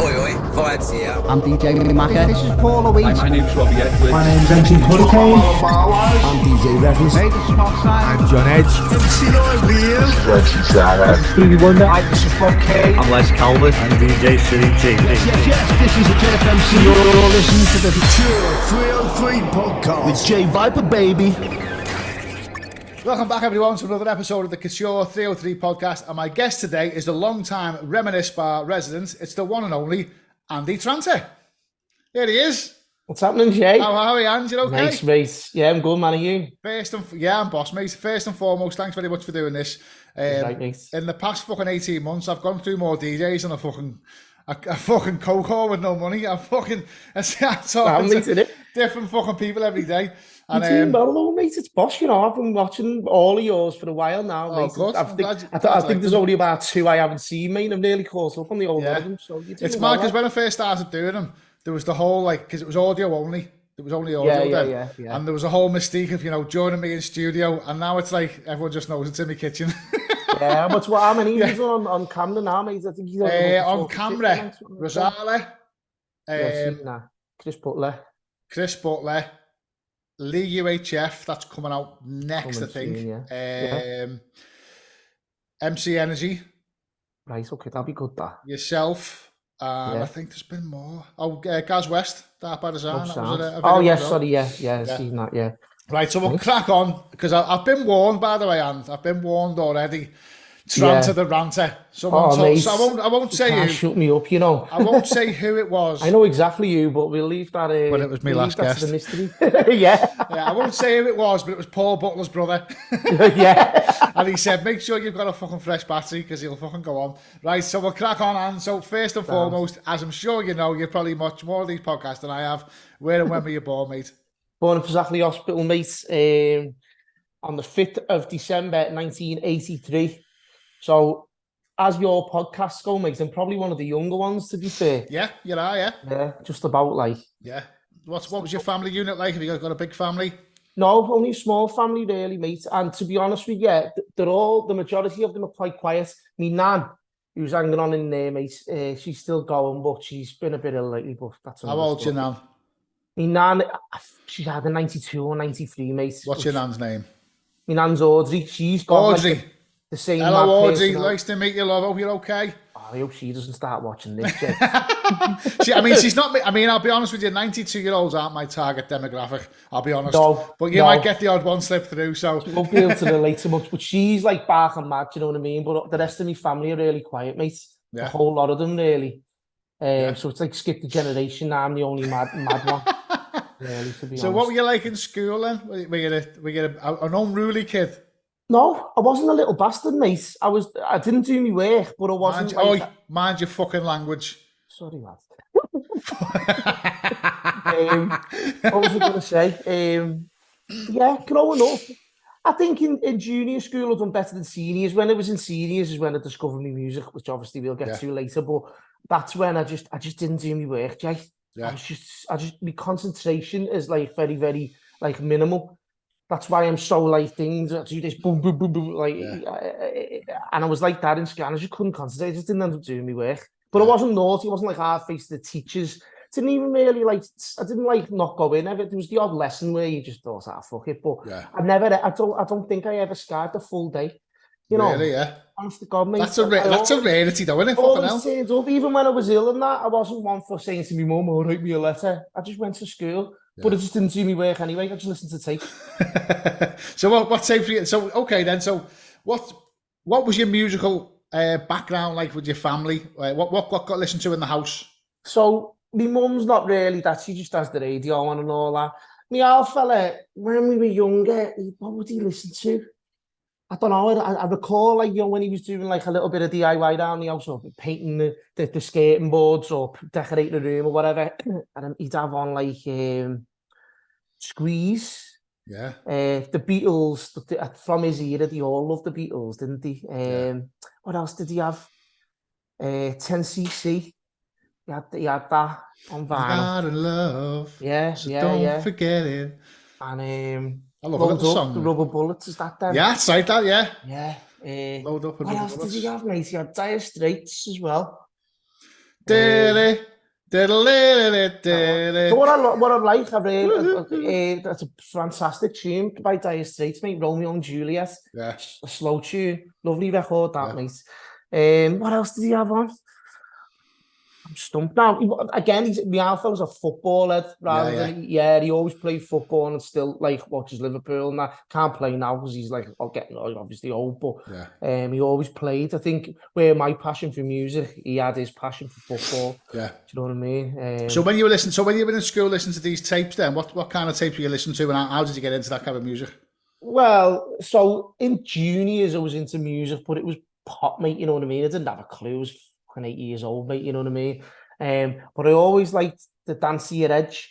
Oi, oi, vibes here. I'm DJ Macca. This is Paul Louise. Hi, my name's Robbie Edwards. My name's MC Hurricane. I'm DJ Reminiss. Hey, this is Mark Simon. I'm John Edge. MC Lloyd Stevie Wonder. Hi, this is Bob Kane. I'm Les Calvert. I'm DJ City T. Yes, this is the JFMC. You're listening to the Couture 303 podcast With J Viper, baby. Welcome back, everyone, to another episode of the Couture 303 podcast. And my guest today is the long-time Reminiss bar resident. It's the one and only Andy Tranter. Here he is. What's happening, Jay? How are you, Andy? You okay? Nice, mate. Yeah, I'm good, man. Are you? I'm boss, mate. First and foremost, thanks very much for doing this. Right, mate. In the past fucking 18 months, I've gone through more DJs than a fucking coke with no money. I'm talking to different fucking people every day. And you're doing well, though, mate. It's boss, you know. I've been watching all of yours for a while now, oh, mate. Good. I think there's only about two I haven't seen, mate. I'm nearly caught up on the old album. So it's mad because when I first started doing them, there was the whole, because it was audio only. There was only audio then. Yeah. And there was a whole mystique of, joining me in studio. And now it's like, everyone just knows it's in my kitchen. Yeah, but how many is on camera now, mate? I think he's on camera, Rosale, Chris Butler, Lee UHF, that's coming out next, I think. Soon, MC Energy. Right, okay, that'll be good, that. Yourself. I think there's been more. Gaz West, Dark by Design. I've seen that, yeah. Right, so we'll crack on, because I've been warned, by the way, and I've been warned already. Tranter the ranter. Mate, so I won't say who. Shut me up, you know. I won't say who it was. I know exactly who, but we'll leave that. Well, it was me last guest. The mystery. Yeah, I won't say who it was, but it was Paul Butler's brother. Yeah. And he said, make sure you've got a fucking fresh battery because he'll fucking go on. Right, so we'll crack on. And so first and foremost, as I'm sure you know, you've probably watched more of these podcasts than I have. Where and when were you born, mate? Born in Fazakerley Hospital, mate, on the 5th of December, 1983. So, as your podcasts go, mate, I'm probably one of the younger ones, to be fair. Yeah, you are, yeah. Yeah, just about, like. Yeah. What was your family unit like? Have you got a big family? No, only a small family, really, mate. And to be honest with you, the majority of them are quite quiet. Me nan, who's hanging on in there, mate, she's still going, but she's been a bit ill lately, but that's how old's your nan? Me nan, she's either 92 or 93, mate. What's your nan's name? Me nan's Audrey. She's got Audrey. The same. Hello, Audrey. Nice to meet you, love. Hope you're okay. I hope she doesn't start watching this shit. She's not. I mean, I'll be honest with you. 92-year-olds aren't my target demographic. I'll be honest. But you might get the odd one slip through. So she won't be able to relate too much. But she's like barking mad. You know what I mean? But the rest of my family are really quiet, mate. Yeah. A whole lot of them, really. So it's like skip the generation. Now I'm the only mad one. Really, to be honest. What were you like in school then? Were you an unruly kid? No, I wasn't a little bastard, mate. I didn't do my work, but I wasn't. Mind your fucking language. Sorry, lad. What was I going to say? Growing up, I think in junior school I've done better than seniors. When I was in seniors is when I discovered my music, which obviously we'll get to later. But that's when I just didn't do my work, Jay. Yeah. My concentration is like very, very like minimal. That's why I'm so like things. I do this boom, boom, boom, boom, like, and I was like that in school. I just couldn't concentrate. I just didn't end up doing my work. But I wasn't naughty. I wasn't like hard faced to the teachers. Didn't even really like. I didn't like not go in. There was the odd lesson where you just thought, fuck it. But I don't think I ever scarred the full day. You know, really, yeah. Honest to God, mate. That's a rarity, though, isn't it? Always turned up. Even when I was ill and that, I wasn't one for saying to my mum, "Oh, write me a letter." I just went to school. Yeah. But I just didn't do my work anyway. I just listened to tape. So what tape for you? So okay then. So what was your musical background like with your family? What got listened to in the house? So my mum's not really that. She just has the radio on and all that. My old fella, when we were younger, what would he listen to? I don't know. I recall like when he was doing like a little bit of DIY down the house, or painting the skating boards or decorating the room or whatever, and he'd have on like Squeeze. Yeah. The Beatles from his era. They all loved the Beatles, didn't they? What else did he have? 10cc. He had that on vinyl. God in love. Yeah, so don't forget it. And I love a little song. The Rubber Bullets, is that then? Yeah, it's like that, yeah. Yeah. Load up. What else did he have, mate? He had Dire Straits as well. Did So what I like, that's a fantastic tune by Dire Straits, mate. Romeo and Juliet. Yeah. A slow tune, lovely record, that, mate. What else did he have on? I'm stumped now. Again, my alpha was a footballer rather than he always played football and still like watches Liverpool and that. Can't play now because he's like getting obviously old, but he always played. I think where my passion for music, he had his passion for football. Yeah. Do you know what I mean? So when you were in school listening to these tapes, then what kind of tapes were you listening to, and how did you get into that kind of music? Well, so in juniors I was into music, but it was pop, mate. You know what I mean? I didn't have a clue. I was 8 years old, mate, you know what I mean? But I always liked the dancier edge.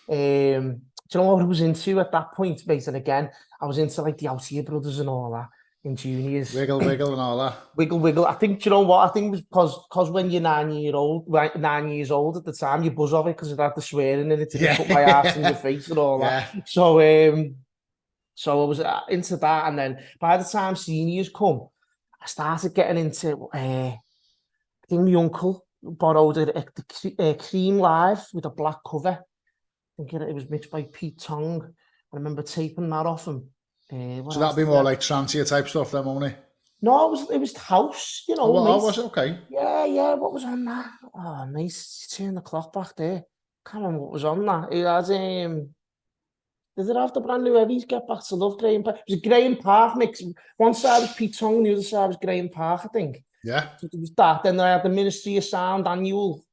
Do you know what I was into at that point, mate? And again, I was into like the Althea Brothers and all that in juniors. Wiggle, wiggle and all that. Wiggle, wiggle. I think, do you know what? I think it was because when you're 9 years old at the time, you buzz off it because it had the swearing in it to put my ass in your face and all that. So I was into that. And then by the time seniors come, I started getting into... I think my uncle borrowed a Cream Live with a black cover. I think it was mixed by Pete Tong. I remember taping that off him. So that'd be more like Tranter type stuff then, won't it? No, it was house, you know. Oh, was it? Okay. Yeah. What was on that? Oh, nice. Turn the clock back there. Can't remember what was on that. It had did it have the brand new Heavies Get Back to Love Graham Park? It was a Graham Park mix. One side was Pete Tong, the other side was Graham Park, I think. Yeah. So it was that. Then I had the Ministry of Sound annual.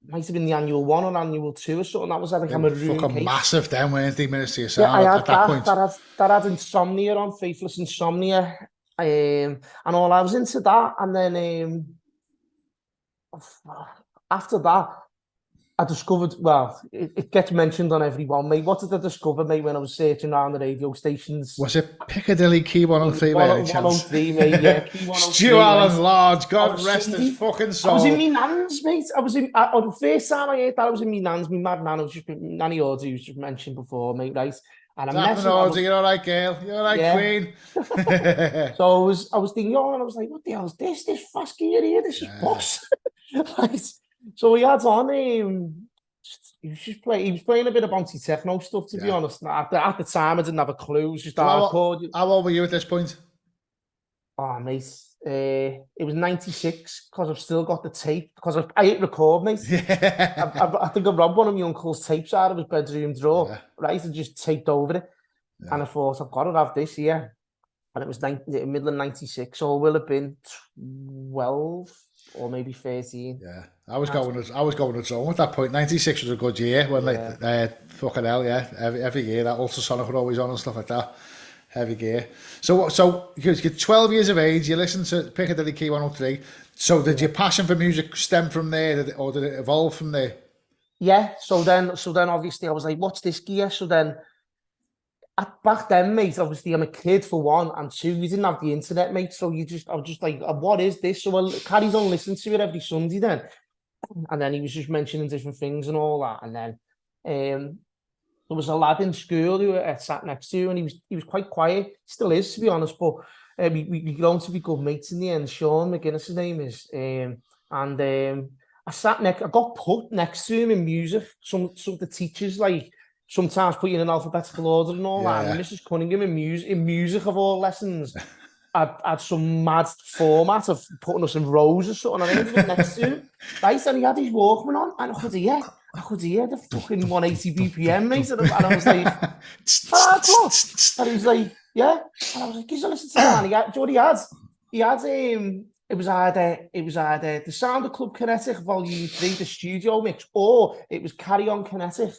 Might have been the annual 1 or annual 2 or something. That was like a maroon fucking case. Massive then, weren't they, Ministry of Sound I had at that point? That had Insomnia on, Faithless Insomnia. And all. I was into that. And then after that, I discovered, well, it gets mentioned on everyone, mate. What did I discover, mate, when I was searching around the radio stations? Was it Piccadilly Key 103 by any chance? 103, mate, yeah. Key 103, Stu Allen Large, God rest his fucking soul. I was in me nan's, mate. The first time I heard that, I was in me nan's. My mad nan, Nanny Audrey, was just mentioned before, mate, right? And you're all right, girl. You're all right, Queen. So I was thinking, and I was like, what the hell is this? This fast gear here, this is boss. Right. So he had on he was playing a bit of bouncy techno stuff, to be honest. At the time, I didn't have a clue. It was just hardcore. How old were you at this point? Oh, mate. It was 96 because I've still got the tape because I hit record, mate. I think I robbed one of my uncle's tapes out of his bedroom drawer, right, and just taped over it. And I thought, I've got to have this here. And it was middle of 96, so it will have been 12 or maybe 13. Yeah, I was going to zone at that point. 96 was a good year when fucking hell, every year that ultrasonic were always on and stuff like that. Heavy gear. So you're 12 years of age, you listen to Piccadilly Key 103. So did your passion for music stem from there, or did it evolve from there? Yeah, so then obviously I was like, what's this gear? So then back then, mate, obviously I'm a kid for one, and two, you didn't have the internet, mate. So I was just like, what is this? So I carried on listening to it every Sunday then. And then he was just mentioning different things and all that. And then there was a lad in school who I sat next to, and he was quite quiet. Still is, to be honest, but we grown to be good mates in the end. Sean McGuinness, his name is. I got put next to him in music. Some of the teachers, like, sometimes put you in an alphabetical order and all that. And Mrs. Cunningham in music of all lessons had some mad format of putting us in rows or something. And I ended up next to him, right? And he had his Walkman on, and I could hear the fucking 180 BPM, mate. And I was like, and he was like, yeah. And I was like, can you listen to that? And do you know what he had? He had it was either the Sound of Club Kinetic Volume 3, the studio mix, or it was Carry On Kinetic.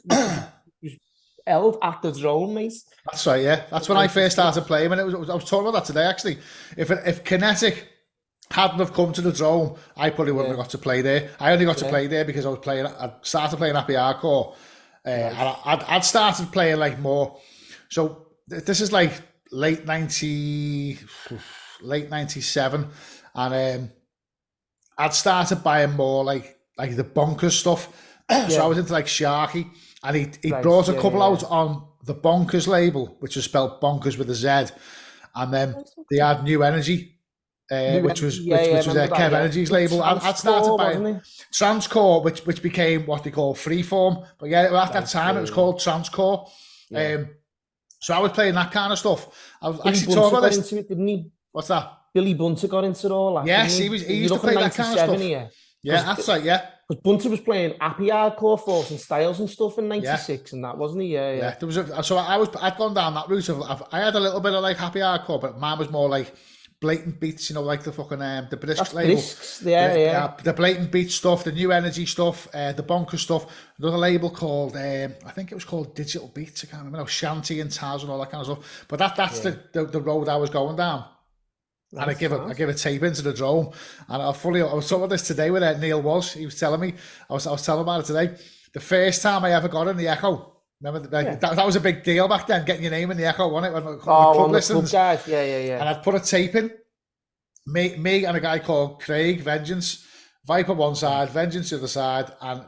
Held at the drone, mate. That's right, yeah. That's when I first started playing. And I was talking about that today, actually. If Kinetic hadn't have come to the drone, I probably wouldn't have got to play there. I only got to play there because I started playing Happy Hardcore. And I'd started playing like more. So this is like late 97. And I'd started buying more like the bonkers stuff. So I was into like Sharky. And he brought a couple out on the Bonkers label, which is spelled Bonkers with a Z. And then they had New Energy. which was remember that, Kev yeah. Energy's label. I'd started buying Transcore, which became what they call Freeform. But yeah, at that time it was called Transcore. Yeah. So I was playing that kind of stuff. I was Billy actually Bunter talking about got this. into it, didn't he? What's that? Billy Bunter got into all that. Yes, didn't he used to play that kind of stuff. Yeah, that's right, yeah. Because Bunter was playing happy hardcore, Force and Styles and stuff in '96, and that wasn't he? Yeah. There was I'd gone down that route of I had a little bit of like happy hardcore, but mine was more like blatant beats, you know, like the fucking the British label. The blatant beat stuff, the new energy stuff, the bonker stuff. Another label called I think it was called Digital Beats. I can't remember. Shanty and Taz and all that kind of stuff. But that's the road I was going down. And I give a tape into the drone, and I was talking about this today with Neil Walsh. He was telling me, I was telling about it today. The first time I ever got in the Echo, remember that was a big deal back then, getting your name in the Echo, wasn't it? When the club listens. Guys. Yeah. And I'd put a tape in. Me and a guy called Craig Vengeance, Viper one side, Vengeance the other side, and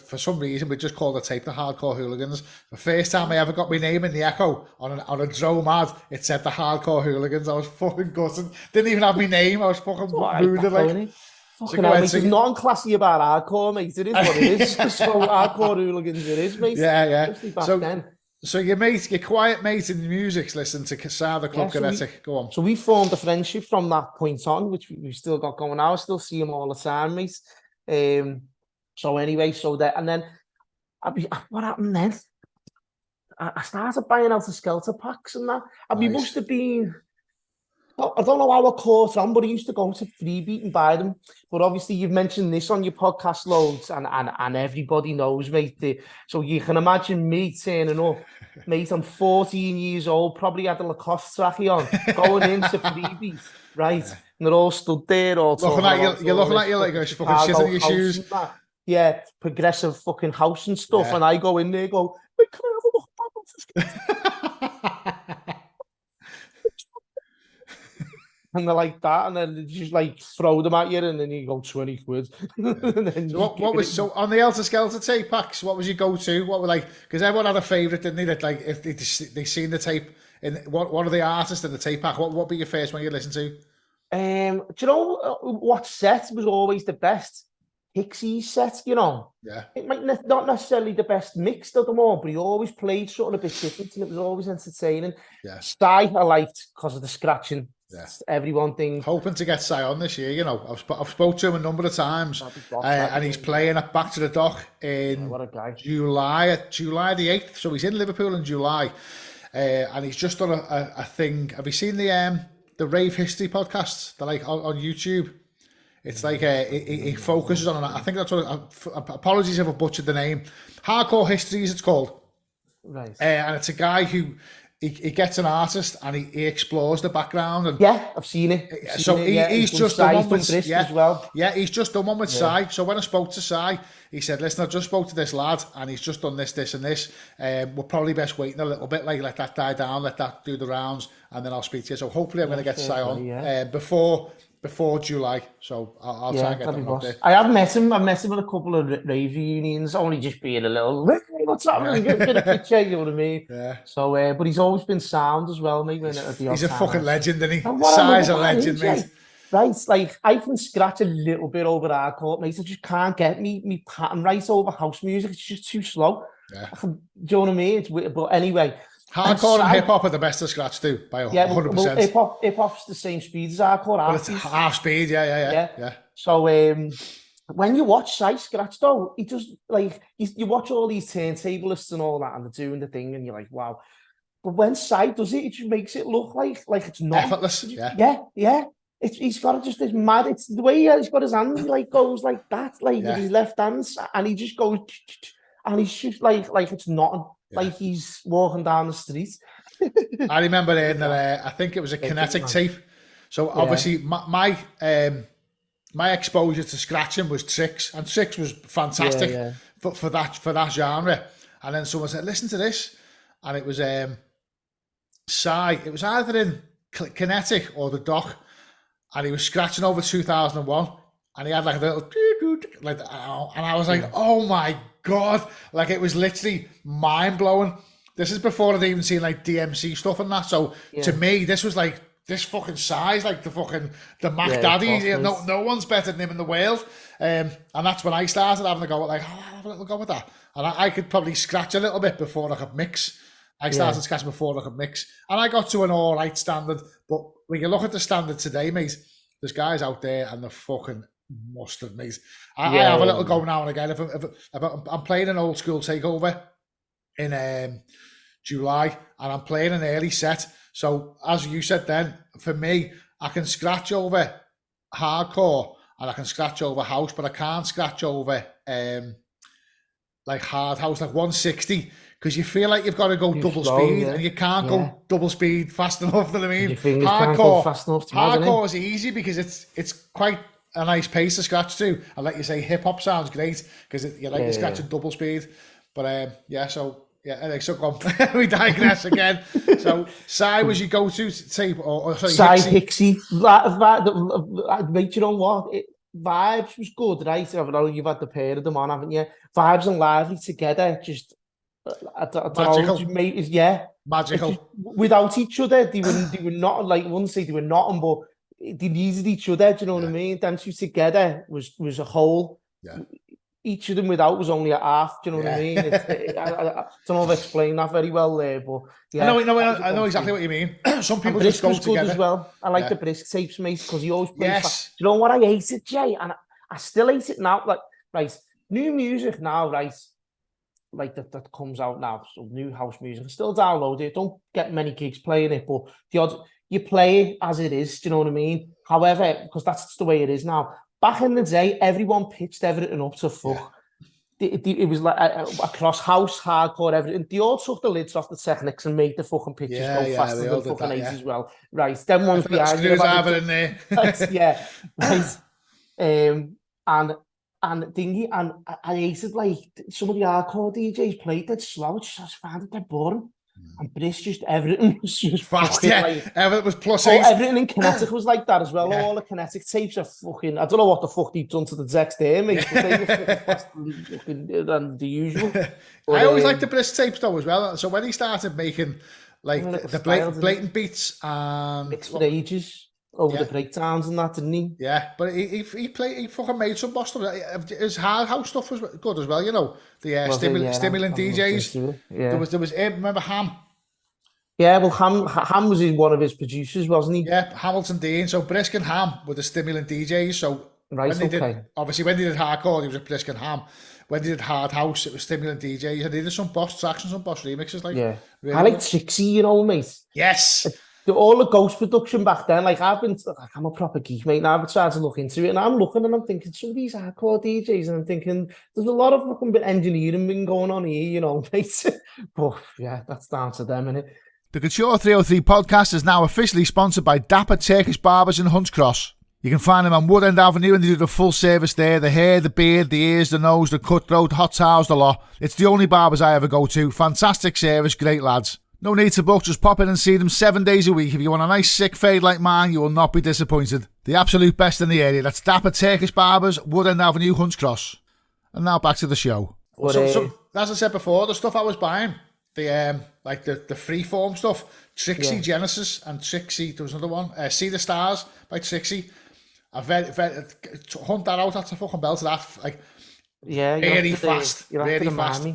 for some reason we just called the tape the Hardcore Hooligans. The first time I ever got my name in the Echo on a drone ad, it said the Hardcore Hooligans. I was fucking gutted. Didn't even have my name. I was fucking wounded. Fucking hell, mate. There's nothing classy about hardcore, mate. It is what it is. So Hardcore Hooligans it is, mate. Yeah. Back then. So your quiet mate in the music's listening to Casada Club Kinetic. Go on. So we formed a friendship from that point on, which we've still got going now. I still see him all the time, mate. So anyway, and then what happened then? I started buying out the Skelter packs and that. And we must have been, I don't know how I caught on, but I used to go to Freebeat and buy them. But obviously you've mentioned this on your podcast loads, and everybody knows, mate. So you can imagine me turning up, mate, I'm 14 years old, probably had a Lacoste trackie on, going into Freebeat, right? And they're all stood there, all looking at you, you're looking at you like a fucking shit in your shoes. Yeah, progressive fucking house and stuff, and I go in there, go, wait, can I have a look? And they're like that, and then they just like throw them at you, and then you go 20 quid. So what was on the Helter Skelter tape packs? What was your go-to? What were like? Because everyone had a favourite, didn't they? That like if they seen the tape, in what are the artists in the tape pack? What would be your first one you listen to? Do you know what set was always the best? Hixie's set, you know. Yeah. It might not necessarily the best mixed of them all, but he always played something a bit different, and it was always entertaining. Yeah. Sty I liked because of the scratching. Yeah. Everyone thinks. Hoping to get Cy on this year, you know. I've spoke to him a number of times, and he's playing at Back to the Dock in July the 8th. So he's in Liverpool in July, and he's just done a thing. Have you seen the Rave History podcast? They're like on YouTube. It's like he focuses on. I think that's what. Apologies if I butchered the name. Hardcore Histories, it's called. Right. And it's a guy who he gets an artist and he explores the background. And yeah, I've seen it. He's just done one with as well. Yeah, he's just done one with Cy. So when I spoke to Cy, he said, "Listen, I just spoke to this lad, and he's just done this, and this. We're probably best waiting a little bit, like let that die down, let that do the rounds, and then I'll speak to you." So hopefully, I'm going to get Cy on before July, so I'll try and get them up there. I have met him. I've met him at a couple of rave reunions, only just being a little, what's happening? Get a bit of picture, you know what I mean? Yeah. So, but he's always been sound as well, mate. He's a fucking legend, isn't he? Cy's a legend, mate. Right, like, I can scratch a little bit over hardcore, mate. I just can't get me pattern right over house music. It's just too slow. Yeah. Do you know what I mean? It's weird, but anyway... Hardcore and hip hop are the best to scratch too, by 100%. Well, hip hop's the same speed as hardcore. Well, it's half speed, yeah. So when you watch Cy scratch though, he just like you watch all these turntablists and all that, and they're doing the thing, and you're like, wow. But when Cy does it, it just makes it look like it's not effortless. Yeah. He's got just this mad. It's the way he's got his hand. He like goes like that, with his left hand, and he just goes, and he's just like it's nothing. Yeah. Like he's walking down the street. I remember hearing that. I think it was a Kinetic tape. So obviously, my exposure to scratching was Tricks, and Tricks was fantastic for that genre. And then someone said, "Listen to this," and it was Cy. It was either in Kinetic or the Dock, and he was scratching over 2001, and he had like a little like, and I was like, "Oh my God," like it was literally mind blowing. This is before I'd even seen like DMC stuff and that. So to me, this was like this fucking size, like the Mac Yeah, Daddy. of course, mate. No one's better than him in the world. And that's when I started having a go at like, oh, I'll have a little go with that. And I could probably scratch a little bit before I could mix. I started scratching before I could mix. And I got to an all right standard. But when you look at the standard today, mate, there's guys out there and they're fucking mustard, mate. I have a little go now and again. If I'm playing an old school takeover in July, and I'm playing an early set. So as you said then, for me, I can scratch over hardcore and I can scratch over house, but I can't scratch over like hard house, like 160, because you feel like you've got to go double speed and you can't go double speed fast enough. You know what I mean? Your fingers can't go fast enough. Hardcore is easy because it's quite a nice pace to scratch to. And like you say, hip hop sounds great because you like to scratch at double speed. But anyway, so go on. We digress again. So, Psy was your go-to tape, or sorry, Psy Hixie. Mate, you know what? Vibes was good, right? I know you've had the pair of them on, haven't you? Vibes and Lively together, just magical. Magical. Just, without each other, they were not like. I wouldn't say they were nothing, but they needed each other. Do you know what I mean? Them two together was a whole. Yeah. Each of them without was only a half. Do you know what I mean? I don't know if I explained that very well there, but yeah. I know exactly what you mean. Some people just go together. Good as well. I like the Brisk tapes, mate, because he always plays. Do you know what I hated, Jay? And I still hate it now. Like, right, new music now, right? Like that comes out now. So new house music. I still download it. Don't get many gigs playing it, but you play it as it is. Do you know what I mean? However, because that's the way it is now. Back in the day, everyone pitched everything up to fuck. Yeah. It was like across house, hardcore, everything. They all took the lids off the Technics and made the fucking pictures go faster than fucking 80s as well. Right, them ones behind me. In there. Yeah, right. And thingy, and I hated like some of the hardcore DJs played that slow. I just found it dead boring. And Brisk just everything was just fast, everything was plus 8. Everything in Kinetic was like that as well. Yeah. All the Kinetic tapes are fucking. I don't know what the fuck they've done to the decks there, mate. But they were fucking faster than the usual. But, I always liked the Brisk tapes though as well. So when he started making like the blatant beats and mixed for ages over the breakdowns and that, didn't he? Yeah, but he fucking made some boss stuff. His hard house stuff was good as well, you know. The stimulant DJs. Yeah. There was remember Ham? Yeah, well Ham was one of his producers, wasn't he? Yeah, Hamilton Dean. So Brisk and Ham were the stimulant DJs. So when they did hardcore, he was with Brisk and Ham. When they did hard house, it was stimulant DJs. And they did some boss tracks and some boss remixes. Like, really I like Trixie, you know, mate. Yes. All the Ghost production back then, like I'm a proper geek, mate. Now I've tried to look into it, and I'm looking and I'm thinking some of these hardcore DJs, and I'm thinking there's a lot of fucking bit engineering been going on here, you know, mate. But yeah, that's down to them, innit? The Couture 303 podcast is now officially sponsored by Dapper Turkish Barbers in Hunts Cross. You can find them on Wood End Avenue and they do the full service there. The hair, the beard, the ears, the nose, the cutthroat, hot towels, the lot. It's the only barbers I ever go to. Fantastic service, great lads. No need to book, just pop in and see them 7 days a week. If you want a nice sick fade like mine, you will not be disappointed. The absolute best in the area. That's Dapper Turkish Barbers, Wood End Avenue, Hunts Cross. And now back to the show. So, as I said before, the stuff I was buying, the freeform stuff, Trixie Genesis and Trixie, there was another one, See the Stars by Trixie. I very hunt that out, that's a fucking belt of that. Like, very fast, very fast.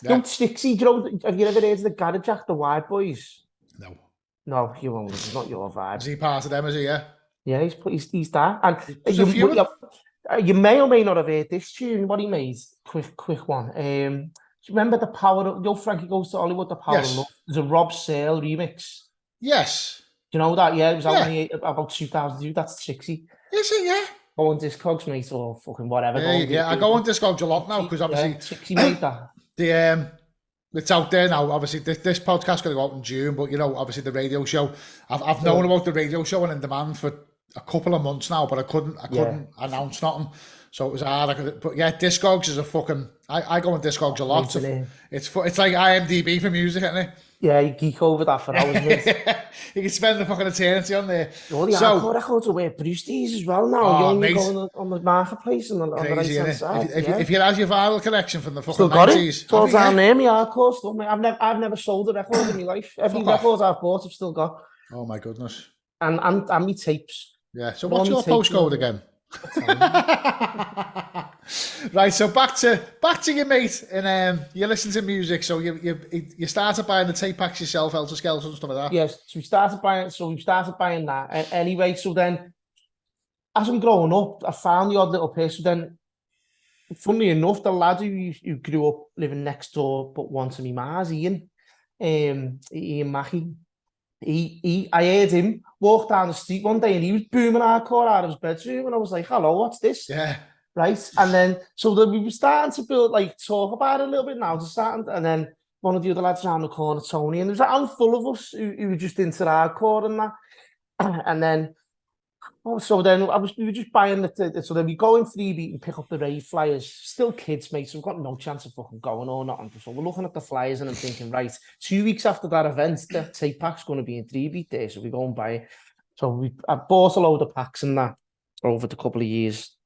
Don't Trixie, have you ever heard of the Garage Act, the White Boys? No, you won't. It's not your vibe. Is he part of them, is he, yeah? Yeah, he's that. And you may or may not have heard this tune, what he made. Quick one. Do you remember the Power of, Frankie Goes to Hollywood, the Power of Love? There's a Rob Sale remix. Yes. Do you know that? Yeah, it was out about 2002. That's Trixie. Is it, yeah? Go on Discogs, mate, or fucking whatever. I go on Discogs a lot now, because obviously... Trixie made that. It's out there now. Obviously, this podcast going to go out in June, but you know, obviously the radio show. I've known about the radio show and In Demand for a couple of months now, but I couldn't announce nothing, so it was hard. But yeah, Discogs is a fucking. I go on Discogs a lot. It's like IMDb for music, isn't it? Yeah, you geek over that for hours, mate. You can spend the fucking eternity on there. All the hardcore records are where Bruce these as well now. You only go on the marketplace and on the right-hand side. If you have your vinyl collection from the fucking still got 90s. It's all down there, my hardcore stuff, mate. I've never sold a record in my life. Every record I've bought, I've still got. Oh my goodness. and my tapes. Yeah. So All what's my your tapes postcode and again? Right. So back to your mate, and you listen to music. So you started buying the tape packs yourself, Helter Skelter and stuff like that. Yes, so we started buying that. Anyway, so then as I'm growing up, I found the odd little place. So then, funnily enough, the lad who grew up living next door but one to me ma's, Ian Mackey, I heard him walk down the street one day and he was booming hardcore out of his bedroom, and I was like, hello, what's this? Yeah. Right. And then, so then we were starting to build, talk about it a little bit now, and then one of the other lads around the corner, Tony, and there was a handful of us who were just into hardcore and that. And then, so then we were just buying so then we go in Freebie and pick up the rave flyers. Still kids, mate, so we've got no chance of fucking going or nothing. So we're looking at the flyers and I'm thinking, right, 2 weeks after that event, the tape pack's going to be in Freebie day, so we go and buy it. So I bought a load of packs and that over the couple of years.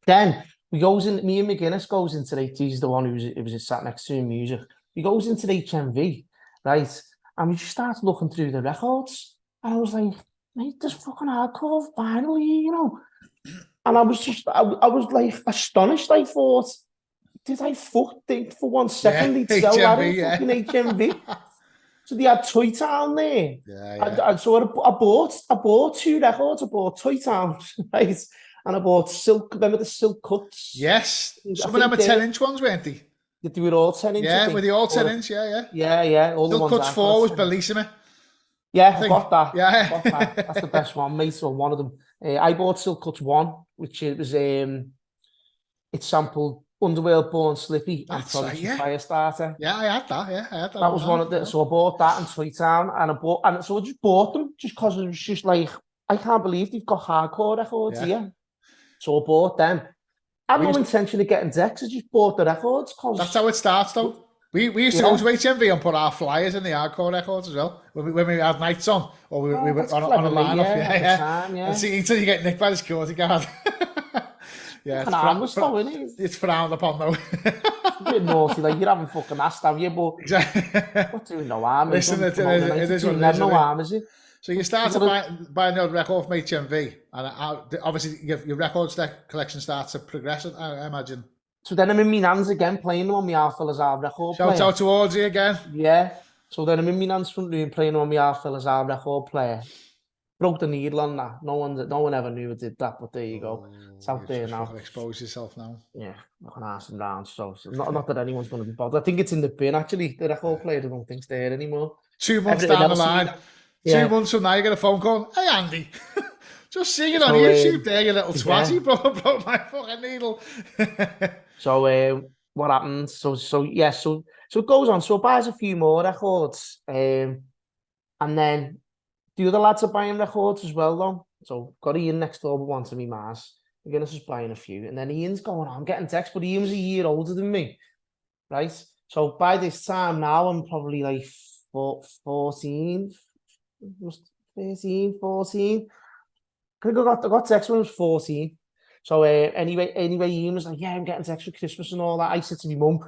Then me and McGuinness goes into he's the one who was sat next to in music. He goes into the HMV, right? And we just started looking through the records. And I was like, mate, there's fucking hardcore vinyl here, you know. And I was like astonished. I thought, did I think for 1 second they'd sell that in fucking HMV? So they had Toy Town there. Yeah. And so I bought 2 records. I bought Toy Town, right? And I bought Silk. Remember the Silk Cuts? Yes. Some of them are 10-inch ones, weren't they? They were all 10-inch. Yeah, with the all 10-inch. Yeah. Yeah. All Silk the ones Cuts 4 was Bellissima. Yeah, I got that. Yeah. Got that. That's the best one, mate. So one of them. I bought Silk Cuts 1, which it was it sampled Underworld, Born Slippy, and Prodigy Firestarter. Yeah, I had that. Yeah, I had that. That was one of the. So I bought that in Toy Town, and so I just bought them just because it was just like, I can't believe they've got hardcore records here. So I bought them. I had no intention of getting decks. I just bought the records. That's how it starts, though. We used to go to HMV and put our flyers in the hardcore records as well when we had nights on, or we were on a line-up. Yeah. And see, until you get nicked by the security guard. It's frowned upon, though. It's a bit naughty, like you're having fucking ass, have you? But not doing no harm. Listen, it is what it is. No harm, is it? So you started buying the record from HMV, and obviously your records collection starts to progress, I imagine. So then I'm in my nan's again, playing them on my Alpha Lazar record player. Shout out to Audrey again. Yeah. So then I'm in my nan's front room playing on my Alpha Lazar record player. Broke the needle on that. No one ever knew I did that, but there you go. It's out there now. Expose yourself now. Yeah, looking arse and round. So not that anyone's going to be bothered. I think it's in the bin, actually. The record player, I don't think it's there anymore. 2 months down the line. 2 months from now, you get a phone call. Hey, Andy. Just seeing it on YouTube there, you little twat. You broke my fucking needle. So what happens? So it goes on. So it buys a few more records, and then the other lads are buying records as well, though. So got Ian next door, but one to me ma's. McGuinness is buying a few, and then Ian's going, I'm getting texts, but Ian was a year older than me, right? So by this time now, I'm probably like 14. 13, 14. I got text when I was 14. So anyway, Ian was like, yeah, I'm getting text for Christmas and all that. I said to my mum,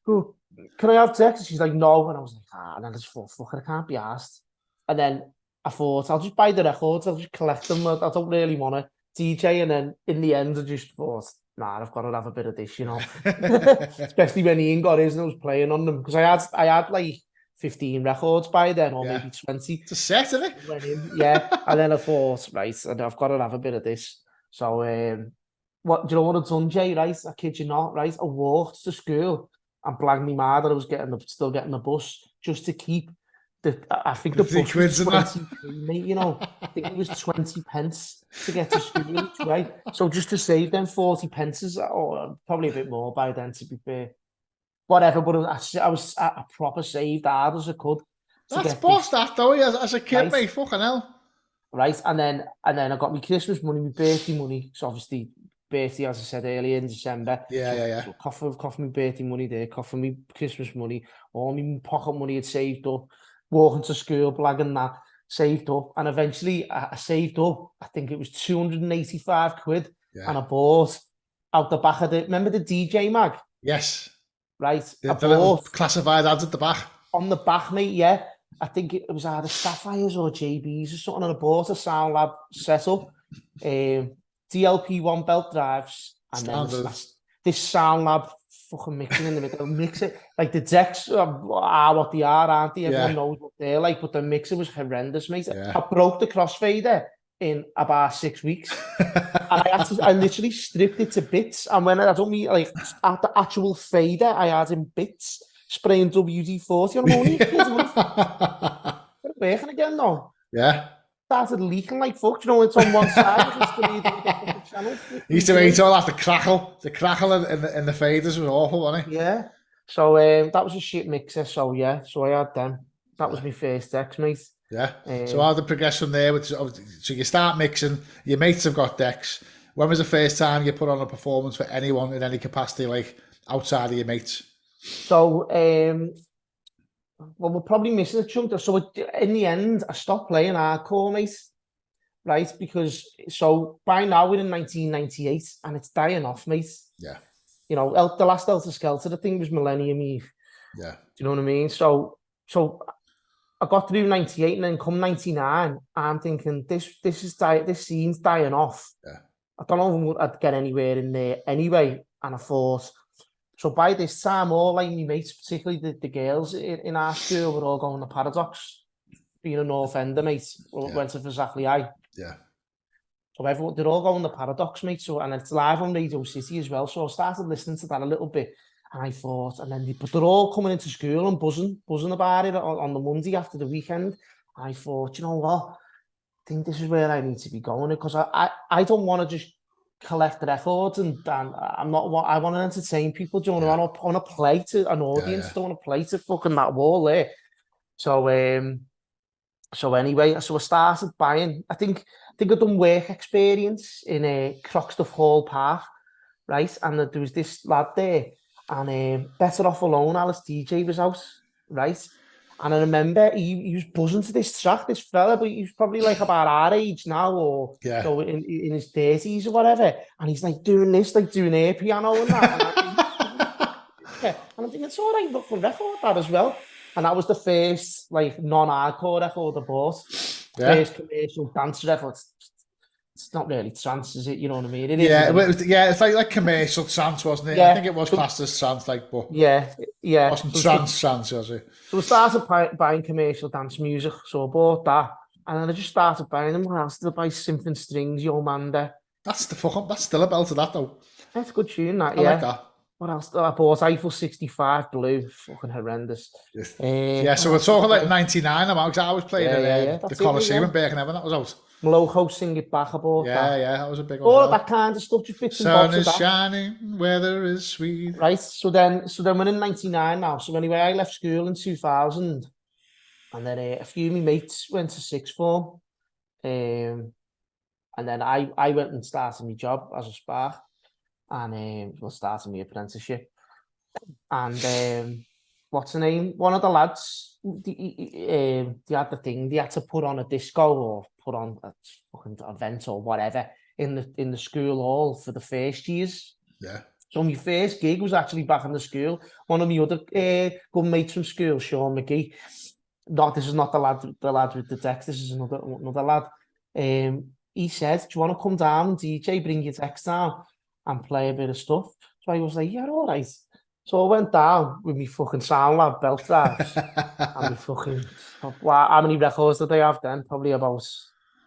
oh, can I have text? And she's like, no. And I was like, and then I just thought, fuck it, I can't be asked. And then I thought, I'll just buy the records, I'll just collect them. I don't really want to DJ. And then in the end, I just thought, nah, I've got to have a bit of this, you know. Especially when Ian got his and I was playing on them. Because I had like 15 records by then, or maybe 20. It's a set, isn't it? Yeah. And then I thought, right, I've got to have a bit of this. So, do you know what I've done, Jay, right? I kid you not, right? I walked to school and blagged me mad that I was still getting the bus just to keep I think the bus was 20p, mate, you know. I think it was 20 pence to get to school, right? So just to save them 40 pences, or probably a bit more by then, to be fair. Whatever, but I was a proper saved hard as I could. That's boss that though, as a kid, right? Mate, fucking hell. Right, and then I got my Christmas money, my birthday money. So obviously, birthday, as I said earlier, in December. Yeah. So cough my birthday money there, cough my Christmas money, all my pocket money had saved up, walking to school, blagging that, saved up. And eventually, I saved up, I think it was 285 quid. Yeah. And I bought out the back of remember the DJ mag? Yes. Right. The little classified ads at the back. On the back, mate, yeah. I think it was either Sapphires or JBs or something, and I bought a Sound Lab setup, DLP1 belt drives, and then this Sound Lab fucking mixing in the middle, mix it, like the decks are what they are, aren't they? Everyone knows what they're like, but the mixer was horrendous, mate. I broke the crossfader in about 6 weeks. And I literally stripped it to bits, and when I don't mean like at the actual fader, I had in bits, spraying WD-40 on them. It's working again now. Yeah. Started leaking like fuck, you know, it's on one side. He used to eat all that, the crackle in the faders was awful, wasn't it? Yeah. So that was a shit mixer, so yeah, so I had them. That was my first decks, mate. Yeah. So how did it progress from there? So you start mixing, your mates have got decks. When was the first time you put on a performance for anyone in any capacity, like outside of your mates? So, well, we're probably missing a chunk. So in the end, I stopped playing hardcore, mate. Right? Because, so by now we're in 1998 and it's dying off, mate. Yeah. You know, the last Elter Skelter, I think, was Millennium Eve. Yeah. Do you know what I mean? So I got through 98 and then come 99, I'm thinking this scene's dying off. Yeah. I don't know if I'd get anywhere in there anyway. And I thought, so by this time, all like my mates, particularly the girls in our school, were all going to Paradox, being a North Ender, mate, went to exactly I. Yeah. So they're all going to Paradox, mate. So, and it's live on Radio City as well. So I started listening to that a little bit. And I thought, but they're all coming into school and buzzing about it on the Monday after the weekend. And I thought, you know what? I think this is where I need to be going, because I don't want to just collect records and I want to entertain people. Do you know what I mean? I want to play to an audience. I don't want to play to fucking that wall there. So anyway, so I started buying. I think I'd done work experience in Croxteth Hall Park, right? And there was this lad there. And Better Off Alone, Alice DJ was out, right? And I remember he was buzzing to this track, this fella, but he was probably like about our age now, or you know, in his 30s or whatever. And he's like doing this, like doing air piano and that. And I'm thinking, it's all right, look for record that as well. And that was the first like non-hardcore record I bought. First commercial dance record. It's not really trance, is it? You know what I mean? It is. It's like commercial trance, wasn't it? Yeah. I think it was classed as trance, like, but it wasn't trance, was it? So I started buying commercial dance music, so I bought that, and then I just started buying them. What else did I buy? Symphony Strings, Yo Manda. That's still a belt of that though. That's a good tune, that. I like that. What else? I bought Eiffel 65 Blue, fucking horrendous. So we're talking like 99. I was playing in the Coliseum in Birkenhead. That was out. Molocho, Sing It Back, I bought that. Yeah, that was a big one. All that kind of stuff, just bits and bobs of that. Sun is shining, weather is sweet. Right, so then we're in 99 now. So anyway, I left school in 2000, and then a few of my mates went to sixth form, and then I went and started my job as a spark, and started my apprenticeship, and what's the name? One of the lads, they had the thing. They had to put on a disco or put on a fucking event or whatever in the school hall for the first years. Yeah. So my first gig was actually back in the school. One of my other good mates from school, Sean McGee. This is not the lad with the decks. This is another lad. He said, "Do you want to come down and DJ? Bring your decks down and play a bit of stuff." So I was like, "Yeah, all right." So I went down with my fucking Sound Lab belt drives and my fucking, how many records did I have then? Probably about,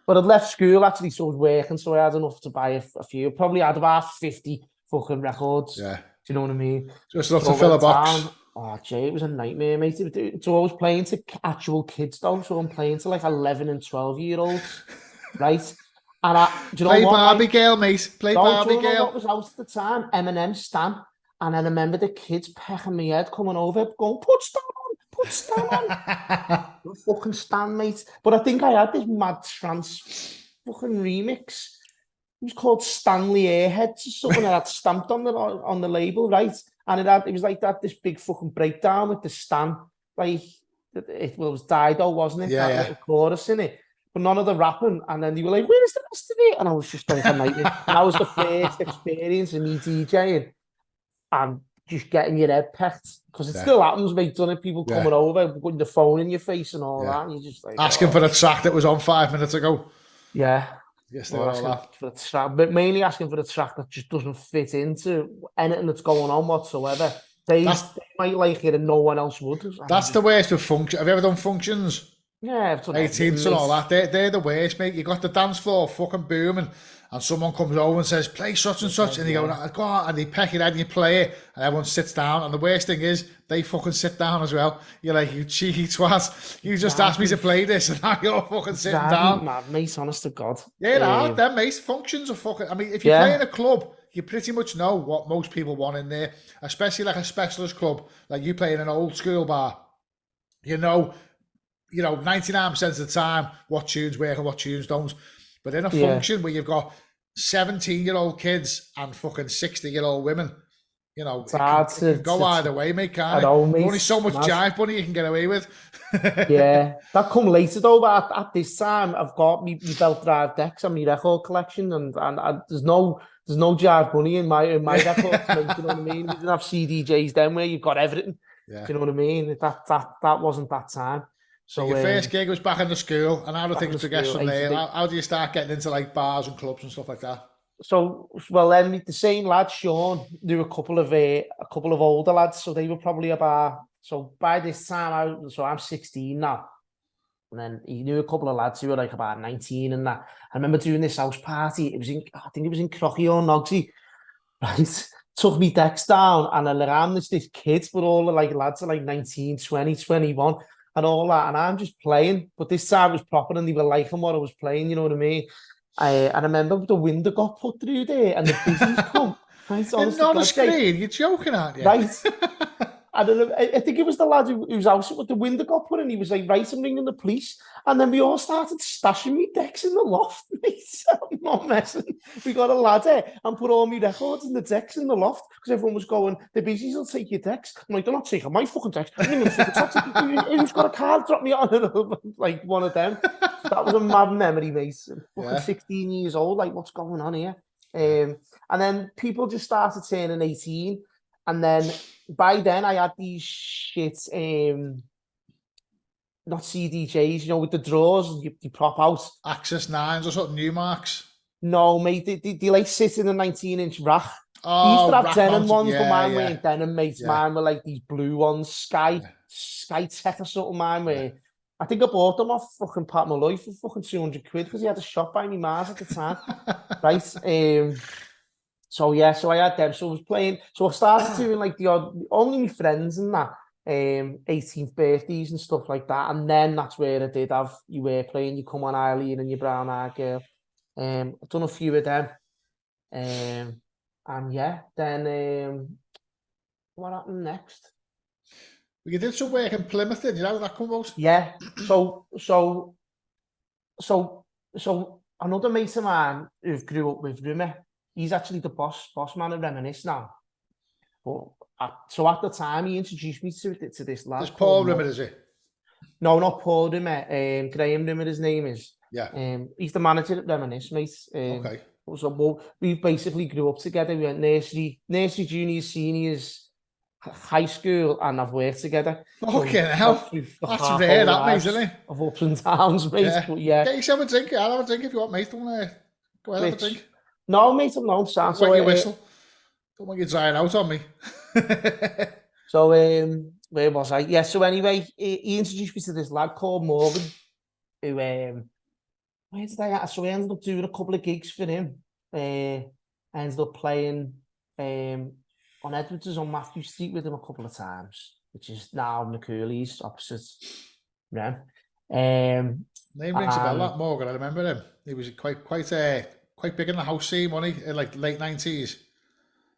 but I'd left school actually, so I was working, so I had enough to buy a few. Probably had about 50 fucking records. Yeah. Do you know what I mean? Just enough to fill a box. Down. Oh, Jay, it was a nightmare, mate. So I was playing to actual kids though, so I'm playing to like 11 and 12-year-olds, right? And do you know Play what? Barbie Girl, mate. Play Barbie Girl. What was out at the time? Eminem Stan. And I remember the kids pecking my head coming over, going, put Stan on. Fucking Stan, mate. But I think I had this mad trance fucking remix. It was called Stanley Airheads or something that had stamped on the label, right? And it was like that, this big fucking breakdown with the Stan. Like, it was Dido, wasn't it? Yeah, that little chorus in it. But none of the rapping. And then they were like, where's the rest of it? And I was just going for nightmare. And that was the first experience of me DJing. And just getting your head pecked, because it Yeah. still happens, mate, doesn't it? People Yeah. coming over, putting the phone in your face and all Yeah. that, and you're just like... Asking for the track that was on 5 minutes ago. Yeah. Yes, they Or got all asking that. for the track, but mainly asking for the track that just doesn't fit into anything that's going on whatsoever. They might like it and no one else would. That's the worst with function. Have you ever done functions? Yeah, I've done 18th and all that. They're the worst, mate. You got the dance floor fucking booming, and someone comes over and says, play such and such, and you go on, and they peck it out and you play it, and everyone sits down, and the worst thing is, they fucking sit down as well. You're like, you cheeky twat, you just asked me to play this, and now you're fucking sitting down. Mad, mate, honest to God. Yeah, them, mate. Functions are fucking... I mean, if you play in a club, you pretty much know what most people want in there, especially like a specialist club, like you play in an old school bar. You know, 99% of the time, what tunes work and what tunes don't. But in a function where you've got 17-year-old kids and fucking 60-year-old women, it can go either way, mate, can't it? Only so much jive bunny you can get away with. Yeah, that come later though. But at this time, I've got me belt drive decks and my record collection, and there's no jive bunny in my records. Mate, you know what I mean? We didn't have CDJs then where you've got everything. Yeah. Do you know what I mean? That wasn't that time. So your first gig was back in the school, and how do things progress from there? How do you start getting into like bars and clubs and stuff like that? So, well, then the same lad, Sean, knew a couple of older lads. So they were probably about... So by this time, I'm 16 now. And then he knew a couple of lads who were like about 19 and that. I remember doing this house party. I think it was in Crocky or Nogsy. Right? Took me decks down, and around this kids, but all the like lads are like 19, 20, 21 and all that. And I'm just playing. But this time it was proper and they were liking what I was playing, you know what I mean? And I remember the window got put through there and the business come. Right, and on the screen, you're joking, aren't you? Right. I think it was the lad whose house with the window got put in. He was like, right, I'm ringing the police. And then we all started stashing me decks in the loft, mate. I'm not messing. We got a ladder and put all my records in the decks in the loft because everyone was going, the busies will take your decks. I'm like, they're not taking my fucking decks. Who's got a card? Drop me on. Like one of them. So that was a mad memory, mate. Fucking 16 years old. Like, what's going on here? And then people just started turning 18. And then by then I had these shit, not CDJs, with the drawers, you prop out. Access 9s or something, Newmarks? No, mate, they like sit in a 19-inch rack. Oh, they used to have denim ones, yeah, but mine weren't denim, mate. Yeah. Mine were like these blue ones, Sky Tech or something, mine were. I think I bought them off fucking Pat Malloy for fucking 200 quid because he had a shop by me Mars at the time. Right? So I had them. So I was playing. So I started doing like only my friends and that, 18th birthdays and stuff like that. And then that's where I did have you were playing. You Come On Eileen and your Brown Eyed Girl. I've done a few of them. And yeah, then what happened next? You did some work in Plymouth, didn't you? How did that come out? Yeah. So another mate of mine who grew up with Rumi, he's actually the boss man of Reminiss now. But so at the time, he introduced me to this lad. There's Paul Rimmer, is it? No, not Paul Rimmer. Graham Rimmer, his name is. Yeah. He's the manager at Reminiss, mate. Okay. So we basically grew up together. We went nursery, juniors, seniors, high school, and I've worked together. Okay, hell. That's rare, that, mate, isn't it? Of ups and downs, mate. Yeah. But yeah. Get yourself a drink. I'll have a drink if you want, mate. Don't go ahead, have a drink. No, mate, I'm not. Don't want you whistle. Don't want you drying out on me. So, where was I? Yeah, so anyway, he introduced me to this lad called Morgan, who, where did I at? So I ended up doing a couple of gigs for him. I ended up playing on Edwards on Matthew Street with him a couple of times, which is now McCurley's opposite Rem. Name rings a bell, that Morgan. I remember him. He was quite big in the house scene, wasn't he? In like late 90s.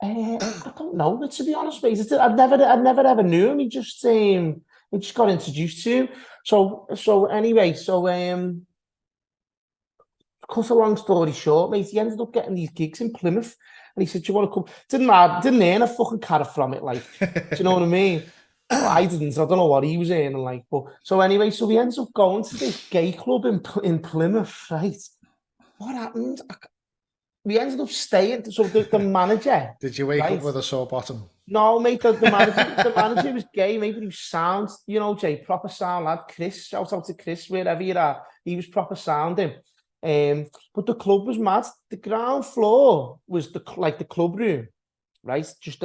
I don't know, to be honest, mate. I never ever knew him. He just got introduced to him. So anyway, cut a long story short, mate, he ended up getting these gigs in Plymouth, and he said, "Do you want to come?" Didn't earn a fucking carrot from it, like, do you know what I mean? Well, I didn't. I don't know what he was earning, like, but so anyway, so we ended up going to this gay club in Plymouth, right? What happened? We ended up staying. So the manager. Did you wake up with a sore bottom? No, mate, the manager was gay, mate, but he was sound, you know, Jay, proper sound lad. Chris, shout out to Chris, wherever you're at, he was proper sounding. But the club was mad. The ground floor was the club room, right? Just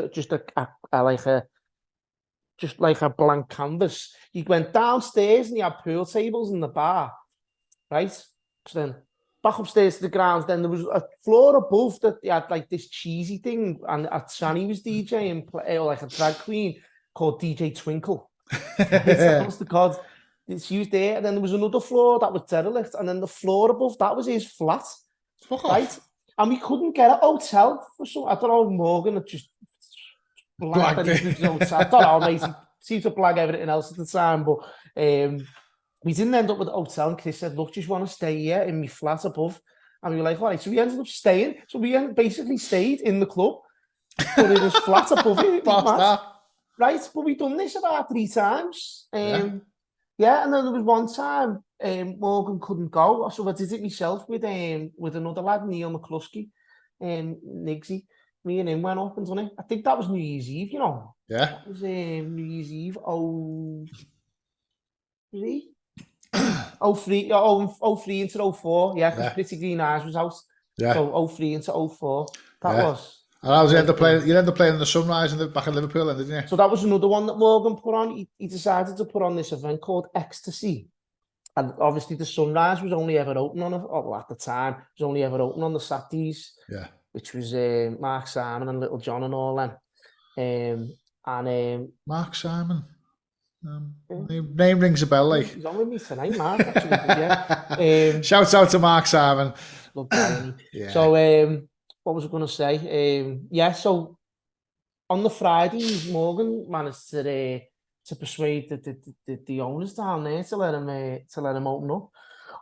like a blank canvas. You went downstairs and you had pool tables in the bar, right? So then back upstairs to the grounds, then there was a floor above that you had like this cheesy thing, and Shani was DJing, or like a drag queen called DJ Twinkle. Honest to God, she was there, and then there was another floor that was derelict, and then the floor above that was his flat. Fuck right? off. And we couldn't get a hotel for some. I don't know, Morgan had just blagged anything else. I don't know, mate. He seemed to blag everything else at the time, but we didn't end up with a hotel. And Chris said, "Look, just want to stay here in my flat above." And we were like, "All right." So we ended up staying. So we basically stayed in the club, but in his flat above it. Right, but we done this about 3 times. Yeah, and then there was one time Morgan couldn't go, so I did it myself with another lad, Neil McCluskey, Niggsy. Me and him went up and done it. I think that was New Year's Eve, you know. Yeah. That was New Year's Eve, 03? 03 into 04, yeah, because Pretty Green Eyes was out. Yeah. So 03 into 04, that was. And I was end up playing in the Sunrise back in Liverpool, then, didn't you? So that was another one that Morgan put on. He decided to put on this event called Ecstasy. And obviously the Sunrise was only ever open on at the time, it was only ever open on the Saturdays. Yeah. Which was Mark Simon and Little John and all them. Mark Simon. Name rings a bell, like. He's on with me tonight, Mark, actually. Yeah. Shout out to Mark Simon. Love that, yeah. So, what was I going to say? So on the Fridays, Morgan managed to persuade the owners down there to let him open up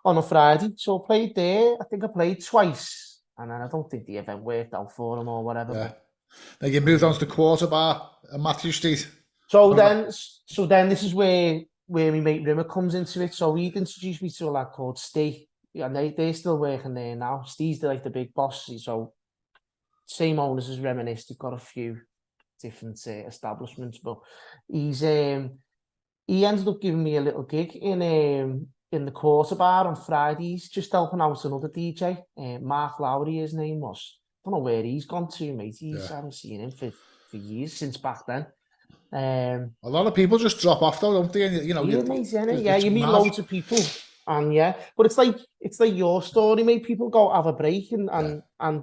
on a Friday. So I played there. I think I played twice. And then I don't think the event worked out for him or whatever. Yeah. Then you moved on to the Quarter Bar at Matthew Street. So then this is where my mate Rimmer comes into it. So he'd introduced me to a lad called Steve. And they're still working there now. Steve's like the big boss. So same owners as Reminiss. They've got a few different establishments. But he ended up giving me a little gig in the Quarter Bar on Fridays, just helping out another DJ, Mark Lowry, his name was. I don't know where he's gone to, mate. I haven't seen him for years, since back then. A lot of people just drop off though, don't they? And, you know, you meet loads of people, and but it's like your story, mate. People go have a break, and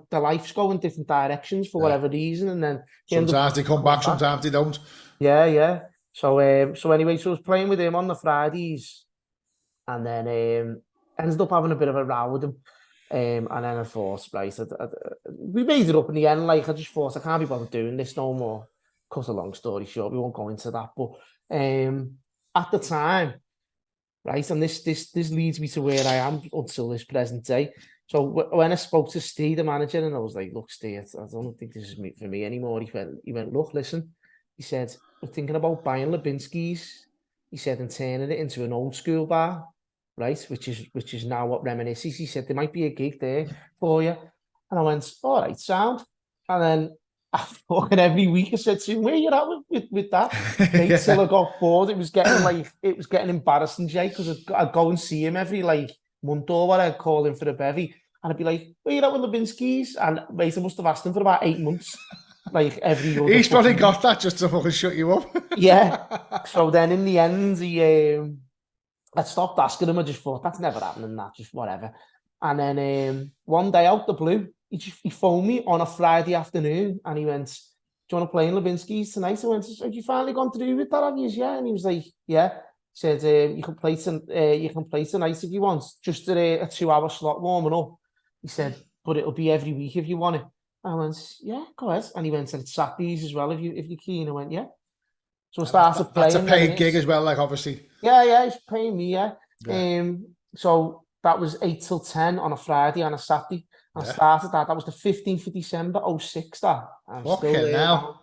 their life's going different directions for whatever reason, and then sometimes they come back, sometimes they don't. Yeah. So anyway, so I was playing with him on the Fridays. And then ended up having a bit of a row with him. And then I thought, right, we made it up in the end. Like, I just thought, I can't be bothered doing this no more. Cut a long story short, we won't go into that. But at the time, right, and this leads me to where I am until this present day. So when I spoke to Steve, the manager, and I was like, look, Steve, I don't think this is for me anymore. He went, look, listen. He said, we're thinking about buying Lebinsky's. He said, and turning it into an old school bar. Right, which is now what Reminiss is. He said there might be a gig there for you, and I went, all right, sound. And then fucking every week I said to him, where you at with that? Till I got bored. It was getting embarrassing, Jay, because I'd go and see him every month or what. I'd call him for a bevy, and I'd be like, where you at with Lebinsky's? And mate, I must have asked him for about 8 months. Like every other. He's probably got that just to fucking shut you up. Yeah. So then in the end, I stopped asking him. I just thought, that's never happening, that, just whatever. And then one day out the blue, he phoned me on a Friday afternoon, and he went, do you want to play in Lebinsky's tonight? I went, have you finally gone through with that, have you? Yeah. And he was like, yeah. He said, you can play tonight if you want, just a 2-hour slot warming up. He said, but it'll be every week if you want it. I went, yeah, go ahead. And he went, and it's Saturdays as well if you're keen. I went, yeah. So I started playing. That's a paid gig as well, like, obviously. Yeah, he's paying me, yeah. So that was 8 till 10 on a Friday and a Saturday. I started that. That was the 15th of December, 06, that. Okay, now.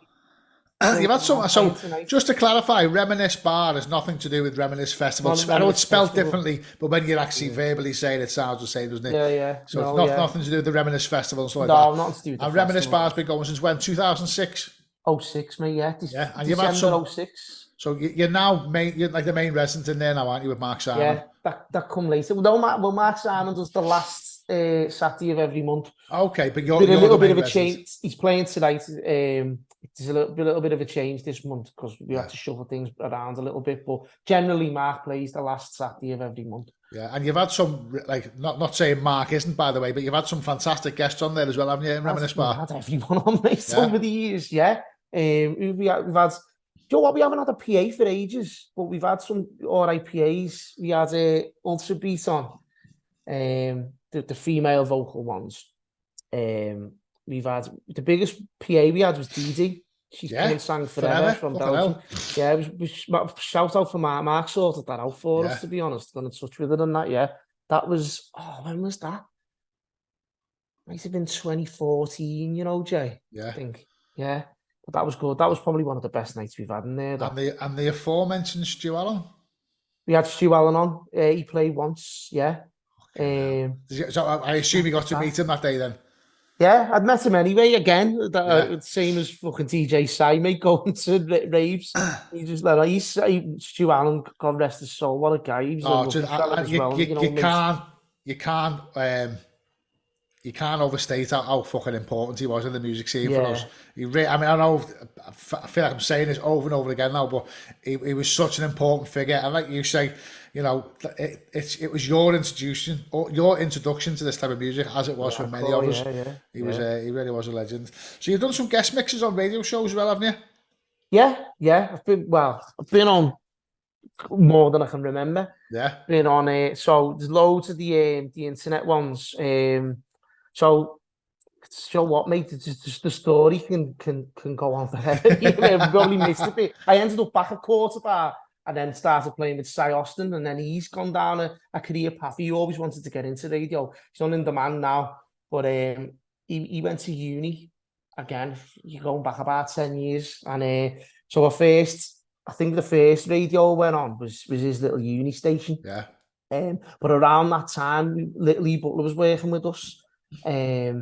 You've had some. So, just to clarify, Reminiss Bar has nothing to do with Reminiss Festival. I know it's spelled differently, but when you're actually verbally saying it, sounds the same, doesn't it? Yeah. So, it's nothing to do with the Reminiss Festival and stuff like that. No, nothing to do with the And Reminiss Bar's been going since when? 2006? 06, mate, yeah. Yeah, and you've had December some. 06. So you're now you're like the main resident in there now, aren't you, with Mark Simon? Yeah, that come later. Mark Simon does the last Saturday of every month. Okay, but Been a little bit of a change. He's playing tonight. There's a little bit of a change this month because we have to shuffle things around a little bit. But generally, Mark plays the last Saturday of every month. Yeah, and you've had some, like, not saying Mark isn't, by the way, but you've had some fantastic guests on there as well, haven't you, in Reminiss Bar? We've had everyone on, mate, over the years, yeah. We've had, you know what, we haven't had a PA for ages, but we've had some alright PAs. We had Ultra Beat on, the female vocal ones. We've had, the biggest PA we had was Dee. She's been sang forever from Belgium. Yeah, it was shout out for Mark sorted that out for us, to be honest. Got in touch with her and that, yeah. That was, when was that? Might have been 2014, you know, Jay. Yeah. I think. Yeah. But that was good. That was probably one of the best nights we've had in there. And the aforementioned Stu Allen? We had Stu Allen on. He played once, yeah. So I assume you got to meet him that day then? Yeah, I'd met him anyway, again. Same as fucking DJ Sai, mate, going to raves. He just like, Stu Allen, God rest his soul, what a guy. He was you can't overstate how fucking important he was in the music scene for us. I know, I feel like I'm saying this over and over again now, but he was such an important figure. And like you say, you know, it was your introduction to this type of music, as it was for many of us. He really was a legend. So you've done some guest mixes on radio shows as well, haven't you? Yeah. I've been on more than I can remember. Yeah. Been on so there's loads of the internet ones. So what, mate? Just the story can go on forever. I've probably missed a bit. I ended up back at Couture Bar and then started playing with Cy Austin, and then he's gone down a career path. He always wanted to get into radio. He's on In Demand now, but he went to uni again. You're going back about 10 years, and so I think the first radio went on was his little uni station. Yeah. But around that time, Lee Butler was working with us at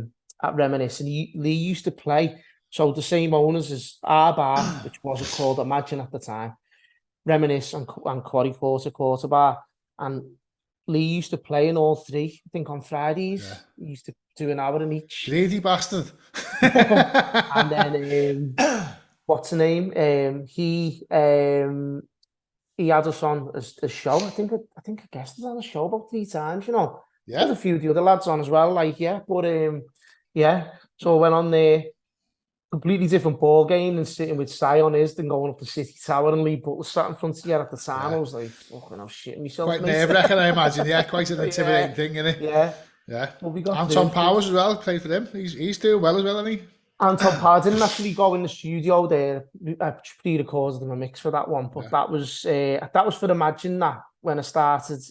Reminiss, and Lee used to play. So the same owners as our bar, which wasn't called Imagine at the time, Reminiss and Quarry Couture Bar, and Lee used to play in all three. I think on Fridays, he used to do an hour in each. Greedy bastard. And then what's the name? He had us on a show. I think I guessed us on the show about 3 times. You know, there's a few of the other lads on as well. So I went on there. Completely different ball game than sitting with Cy on his than going up the City Tower and Lee Butler sat in front of you at the time. I was like, fucking hell, shitting myself. Quite nerve-wracking, I imagine. Yeah, quite an intimidating thing, isn't it? Yeah. Well, Anton Powers as well, played for him. He's doing well as well, isn't he? Anton Powers didn't actually go in the studio there. I pre-recorded him a mix for that one, but that was for Imagine that when I started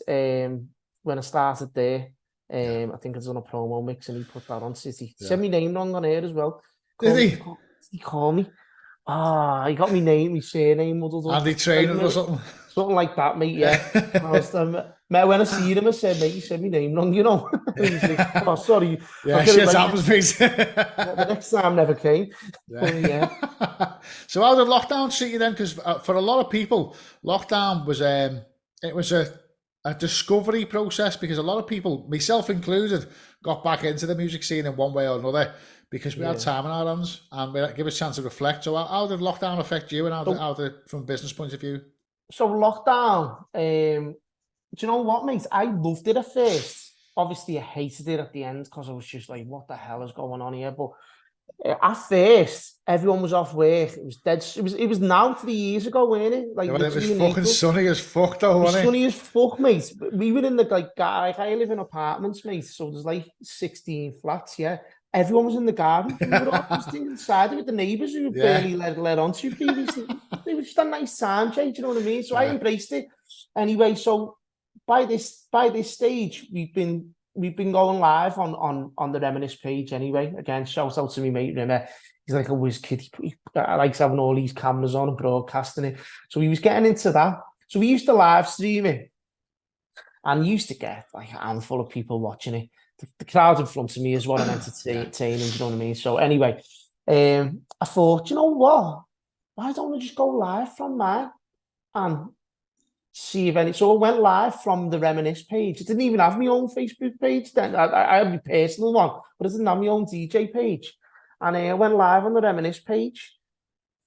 there. I think it's on a promo mix and he put that on City. Said my name wrong on air as well. Did he? He called me. He got my surname muddled up. Andy Trainer or something? Something like that, mate, yeah. When I see him, I said, mate, you said my name wrong, you know. He's like, oh, sorry. Yeah, shit happens, mate. The next time never came. So how did lockdown suit you then? Because for a lot of people, lockdown was it was a discovery process, because a lot of people, myself included, got back into the music scene in one way or another because we had time on our hands and we give us a chance to reflect. So how did lockdown affect you, and how did from a business point of view? So lockdown, do you know what, mate? I loved it at first. Obviously, I hated it at the end because I was just like, what the hell is going on here? But at first, everyone was off work. It was dead. It was now 3 years ago, wasn't it? Like, it was fucking sunny as fuck, though, wasn't it? Sunny as fuck, mate. We were in I live in apartments, mate. So there's like 16 flats, yeah. Everyone was in the garden. We were all just inside with the neighbours who were barely let onto previously. It was just a nice time, Jay, do you know what I mean? So I embraced it. Anyway, so by this stage, we've been going live on the Reminiss page anyway. Again, shout out to me mate Rimmer. He's like a whiz kid. He likes having all these cameras on and broadcasting it. So he was getting into that. So we used to live stream it, and used to get like a handful of people watching it. The crowd in front of me is what I'm entertaining, do you know what I mean? So anyway, I thought, you know what? Why don't I just go live from mine and see if any? So I went live from the Reminiss page. It didn't even have my own Facebook page then. I had my personal one, but it didn't have my own DJ page. And I went live on the Reminiss page,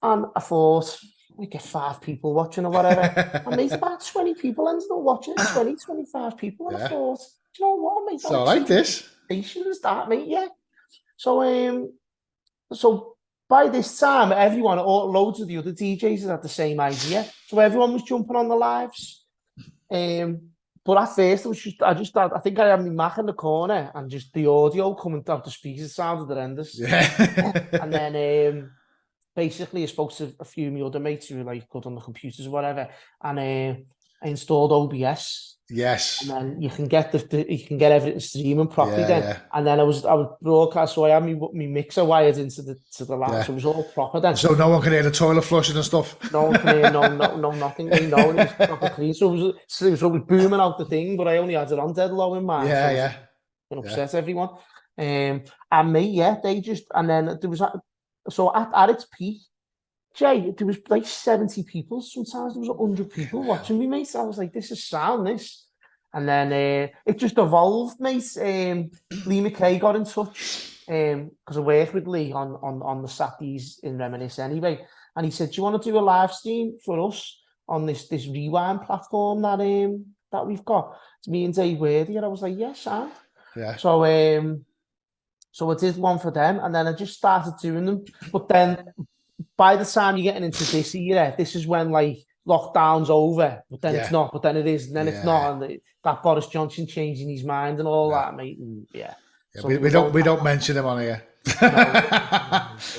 and I thought, we get 5 people watching or whatever. And mate, about 20 people ended up watching it, 20, 25 people. And I thought, do you know what, mate? So I like this. Is that, mate? Yeah. So, so by this time, everyone, loads of the other DJs had the same idea. So everyone was jumping on the lives. But at first, I think I had my Mac in the corner and just the audio coming out the speakers sounded horrendous. Yeah. And then basically I spoke to a few of my other mates who were like good on the computers or whatever, and I installed OBS. Yes. And then you can get you can get everything streaming properly then. Yeah. And then I was broadcast, so I had my mixer wired into the lab, so it was all proper then. So no one can hear the toilet flushing and stuff. No one can hear no nothing. It was proper clean. So it was booming out the thing, but I only had it on dead low in mine. Yeah, so upset everyone. And me, they just, and then there was so at its peak, Jay, there was like 70 people. Sometimes there was 100 people watching me, mate. I was like, this is sound, this. And then it just evolved, mate. Lee McKay got in touch because I worked with Lee on the Saturdays in Reminiss anyway. And he said, do you want to do a live stream for us on this rewind platform that we've got? It's me and Dave Worthy. And I was like, yes, Sam. Yeah. So I did one for them, and then I just started doing them. But then by the time you're getting into this era, this is when like lockdown's over, but then it's not, but then it is, and then it's not, and that Boris Johnson changing his mind and all that, mate. And, so we don't mention him on here.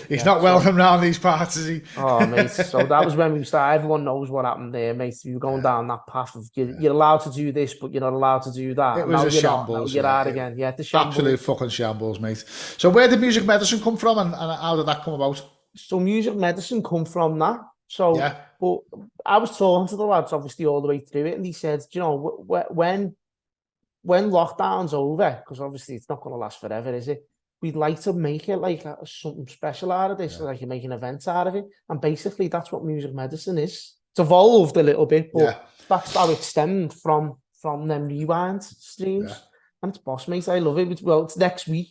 He's not welcome round these parts, is he? Oh, mate. So that was when we started. Everyone knows what happened there, mate. You were going down that path of you're allowed to do this, but you're not allowed to do that. It was a shambles. You're out again. Yeah, the shambles. Absolute fucking shambles, mate. So where did music medicine come from, and how did that come about? So music medicine come from that. So, but I was talking to the lads obviously all the way through it, and he said, you know, when lockdown's over, because obviously it's not going to last forever, is it? We'd like to make it like something special out of this, like you make an event out of it. And basically that's what music medicine is. It's evolved a little bit, but that's how it stemmed from them rewind streams. Yeah. And it's boss, mate. I love it. Well, it's next week.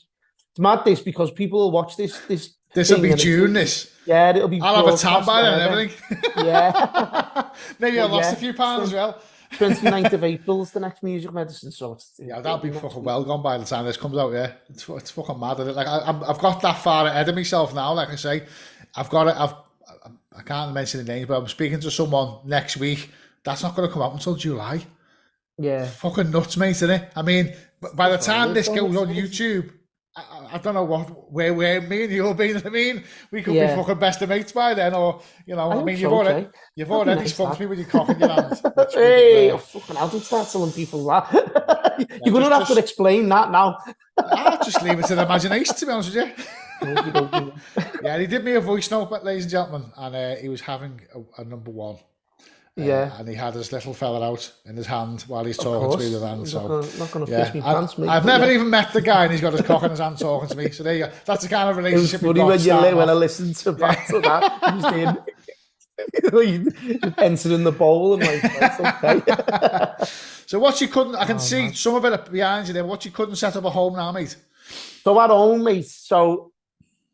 It's mad this because people will watch this will be June, this. Yeah, it'll be. I'll have a tan by then and everything. Yeah. Maybe I lost a few pounds as well. 29th of April is the next music medicine, so that'll be fucking well gone by the time this comes out. Yeah, it's fucking mad. Like I've got that far ahead of myself now. Like I say, I can't mention the name, but I'm speaking to someone next week. That's not going to come out until July. Yeah, fucking nuts, mate, isn't it? I mean, by the time this goes on YouTube, I don't know where me and you'll be. I mean, we could be fucking best of mates by then, or you know, I mean, you've already spunked me with your cock in your hand. Hey, fucking hell, don't start telling people that. You're going to have to explain that now. I'll just leave it to the imagination, to be honest with you. Yeah, he did me a voice note, ladies and gentlemen, and he was having a number one. And he had his little fella out in his hand while he's talking to me with his hand. So not going to fish me pants, mate. I've never even met the guy, and he's got his cock in his hand talking to me. So there you go. That's the kind of relationship. It was funny when I listened to that. He's entering the bowl and like, that's okay. So what you couldn't, I can see some of it behind you there. What you couldn't set up at home now, mate. So at home, mate. So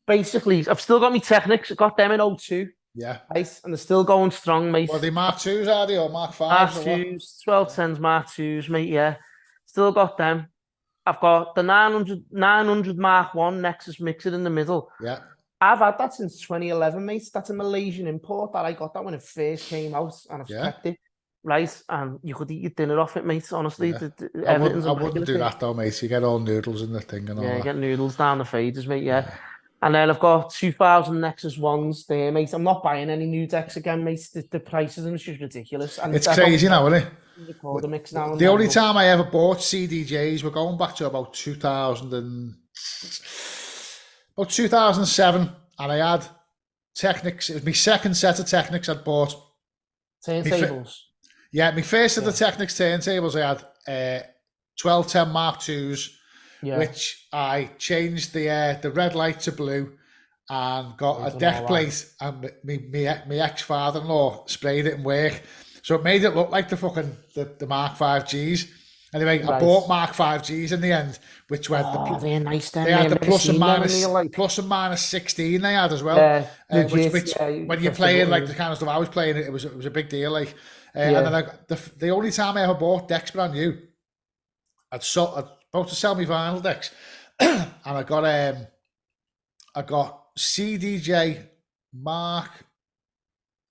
basically, I've still got my Technics. I got them in 02. Yeah. Right, and they're still going strong, mate. Well, they Mark 2s, are they, or Mark 5s? Mark 2s, 1210s, Mark 2s, mate, yeah. Still got them. I've got the 900 Mark 1 Nexus mixer in the middle. Yeah. I've had that since 2011, mate. That's a Malaysian import that I got that when it first came out, and I've kept it. Right, and you could eat your dinner off it, mate, honestly. Yeah. I wouldn't do that, though, mate. You get all noodles in the thing and all that. Yeah, you get noodles down the faders, mate, yeah. And then I've got 2000 Nexus 1s there, mate. I'm not buying any new decks again, mate. The price of them is just ridiculous. And it's crazy now, isn't it? The only time I ever bought CDJs, we're going back to about 2007, and I had Technics. It was my second set of Technics I'd bought. Turntables? My first of the Technics turntables I had 1210 Mark 2s. Yeah. Which I changed the red light to blue, and got a don't deck know plate, and my ex-father-in-law sprayed it in work, so it made it look like the Mark 5Gs. Anyway, I bought Mark 5Gs in the end, which were they're nice then. they had the plus and minus minus 16 they had as well. Which when you're playing like the kind of stuff I was playing, it was a big deal. Like, and then the only time I ever bought decks brand new, I'd about to sell my vinyl decks, and I got CDJ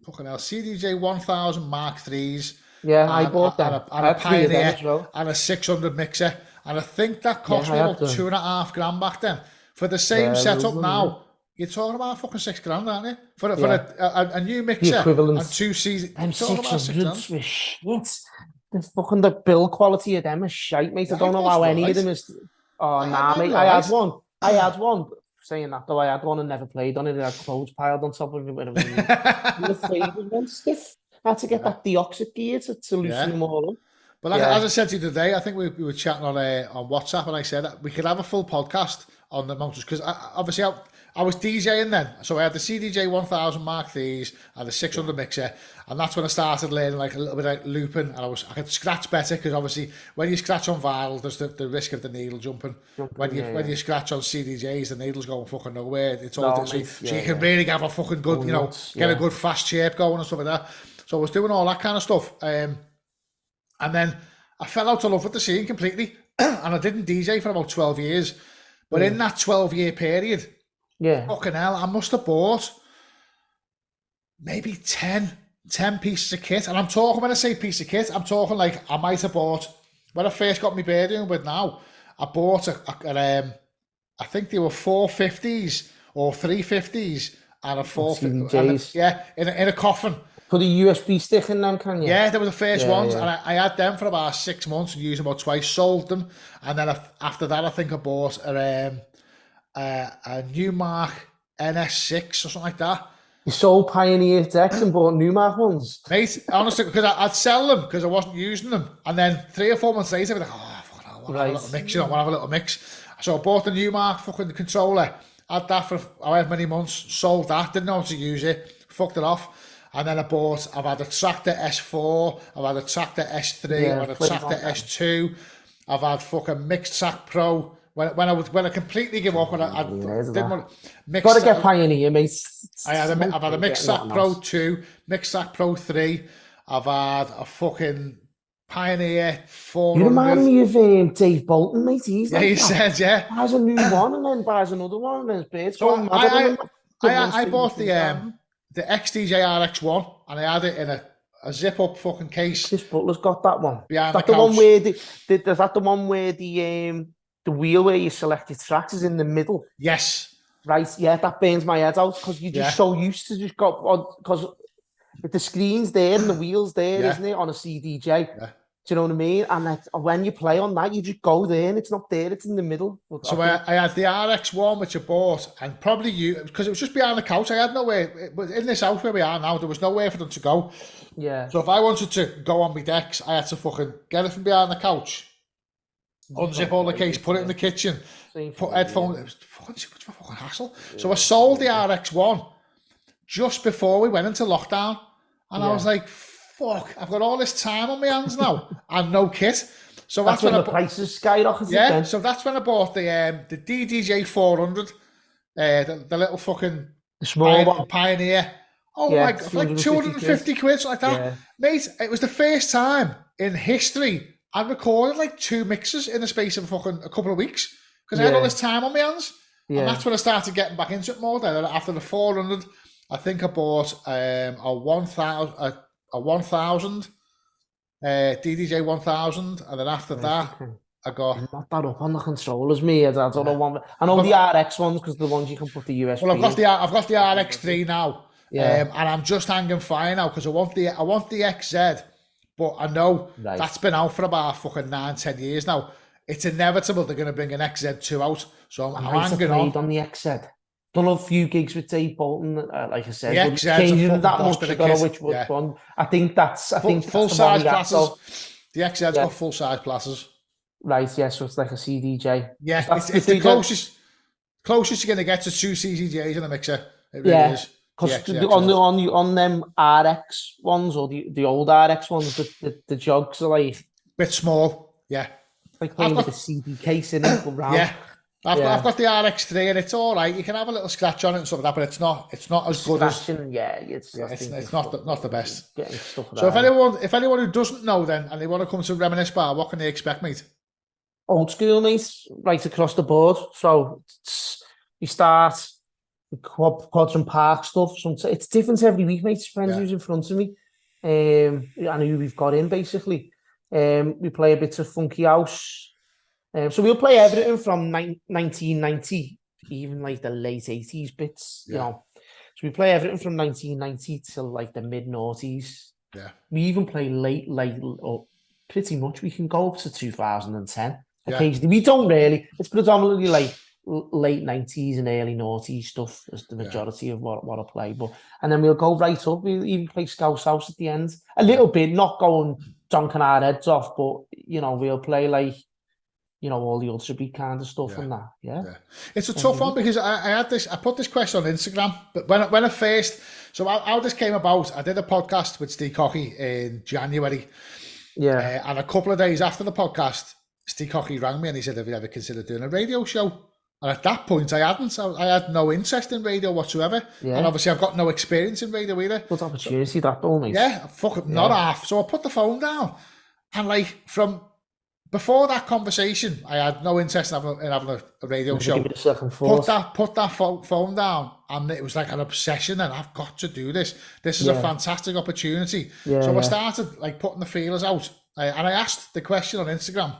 CDJ 1000 Mark 3s. Yeah, I bought them. And a Pioneer as well. and a 600 mixer. And I think that cost me about $2,500 back then. For the same setup now, you're talking about fucking $6,000, aren't you? For a new mixer and 2 C's. I'm 600 with shit. The build quality of them is shite, mate. I don't know how any of them is. Oh, nah, mate. I had one. Saying that though, I had one and never played on it. It had clothes piled on top of it. The flavors went stiff. I had to get that deoxit gear to loosen them all up. But as I said to you today, I think we were chatting on WhatsApp, and I said that we could have a full podcast on the motors, because obviously I was DJing then, so I had the CDJ 1000 Mark 3s and the 600 mixer, and that's when I started learning like a little bit of looping, and I could scratch better, because obviously when you scratch on vinyl, there's the risk of the needle jumping. When you scratch on CDJs, the needle's going fucking nowhere. It's all so you can really have a fucking good, get a good fast shape going and stuff like that. So I was doing all that kind of stuff. And then I fell out of love with the scene completely. And I didn't DJ for about 12 years. But in that 12-year period, fucking hell, I must have bought maybe 10 pieces of kit. And I'm talking, when I say piece of kit, I'm talking like I might have bought, when I first got my birding with now, I bought I think they were 450s or 350s and a 450s. In a coffin. Put a USB stick in them, can you? Yeah, they were the first ones, and I had them for about 6 months and used them about twice, sold them, and then after that I think I bought a Newmark NS6 or something like that. You sold Pioneer decks and bought Newmark ones? Mate, honestly, because I'd sell them because I wasn't using them, and then 3 or 4 months later I'd be like, I want to have a little mix, I want to have a little mix. So I bought the Newmark fucking controller, had that for however many months, sold that, didn't know how to use it, fucked it off. And then I've had a Tractor S4, I've had a Tractor S3, I've had a Tractor S2, I've had fucking Mixed Sack Pro. When I completely give up, I didn't want Mixed. Got to get Pioneer, mate. I've had a Mixed Sack Pro 2, Mixed Sack Pro 3. I've had a fucking Pioneer 400. You remind me of Dave Bolton, mate. He's he said, buys a new one and then buys another one, and then his birds going mad. I bought the XDJ RX1, and I had it in a zip-up fucking case. Chris Butler's got that one. Behind the one where is that the one where the wheel where you select your tracks is in the middle? Yes. Right, yeah, that burns my head out, because you're just so used to just got, because the screen's there and the wheel's there, isn't it, on a CDJ? Yeah. Do you know what I mean? And when you play on that, you just go there and it's not there, it's in the middle. So I had the RX1, which I bought, and probably because it was just behind the couch. I had nowhere, but in this house where we are now, there was nowhere for them to go. Yeah. So if I wanted to go on my decks, I had to fucking get it from behind the couch, unzip all the case, put it in the kitchen, put headphones. It was fucking hassle. So I sold the RX1 just before we went into lockdown, and I was like, fuck, I've got all this time on my hands now and no kit. So that's when the prices skyrocketed. Yeah, so that's when I bought the DDJ 400, the little fucking small one. Pioneer. Oh my god, like 250 quid, something like that. Yeah. Mate, it was the first time in history I recorded like 2 mixes in the space of fucking a couple of weeks, because I had all this time on my hands. Yeah. And that's when I started getting back into it more. Then after the 400, I think I bought a 1000 DDJ 1000, and then after that I got not that up on the controllers, me. I don't know. I know the RX ones, because the ones you can put the USB. Well, I've got the RX3 now, and I'm just hanging fire now, because I want the XZ, but I know that's been out for about fucking 9-10 years now. It's inevitable they're going to bring an XZ2 out, so I'm hanging on the XZ. Done a few gigs with Dave Bolton, like I said. Yeah, changing that much. I don't know which one. I think that's full size glasses. The XZ's got full size glasses. Right, yeah, so it's like a CDJ. Yeah, it's the closest you're going to get to 2 CCJs in a mixer. It really Yeah, is. because GX, on them RX ones or the old RX ones, the jogs are like bit small. Yeah. playing I've with a got, CD case in it, but round. yeah. I've got the RX3 and it's all right. You can have a little scratch on it and stuff like that, but it's not as good as. Scratching, It's not the best. Getting stuff So around. if anyone who doesn't know then and they want to come to Reminiss Bar, what can they expect, mate? Old school, mate, right across the board. So you start with quads and park stuff. It's different every week, mate. Depends who's in front of me. And who we've got in, basically. We play a bit of funky house. So we'll play everything from 1990, even like the late 80s bits, you know. So we play everything from 1990 till like the mid noughties. Yeah. We even play late, or pretty much we can go up to 2010. Occasionally, we don't really. It's predominantly like late 90s and early noughties stuff as the majority of what I play. And then we'll go right up. We'll even play Scouse House at the end. A little bit, not going donking our heads off, but you know, we'll play like, you know, all the ultra beat kind of stuff and that. Yeah. It's a tough one because I put this question on Instagram, but when I first, so how this came about, I did a podcast with Steve Cocky in January. Yeah. And a couple of days after the podcast, Steve Cocky rang me and he said, have you ever considered doing a radio show? And at that point, I hadn't. I had no interest in radio whatsoever. Yeah. And obviously, I've got no experience in radio either. Good opportunity, that, though, mate. Yeah, not half. So I put the phone down. And like, from before that conversation, I had no interest in having a radio show. Put that phone down, and it was like an obsession. And I've got to do this. This is a fantastic opportunity. So I started like putting the feelers out, and I asked the question on Instagram: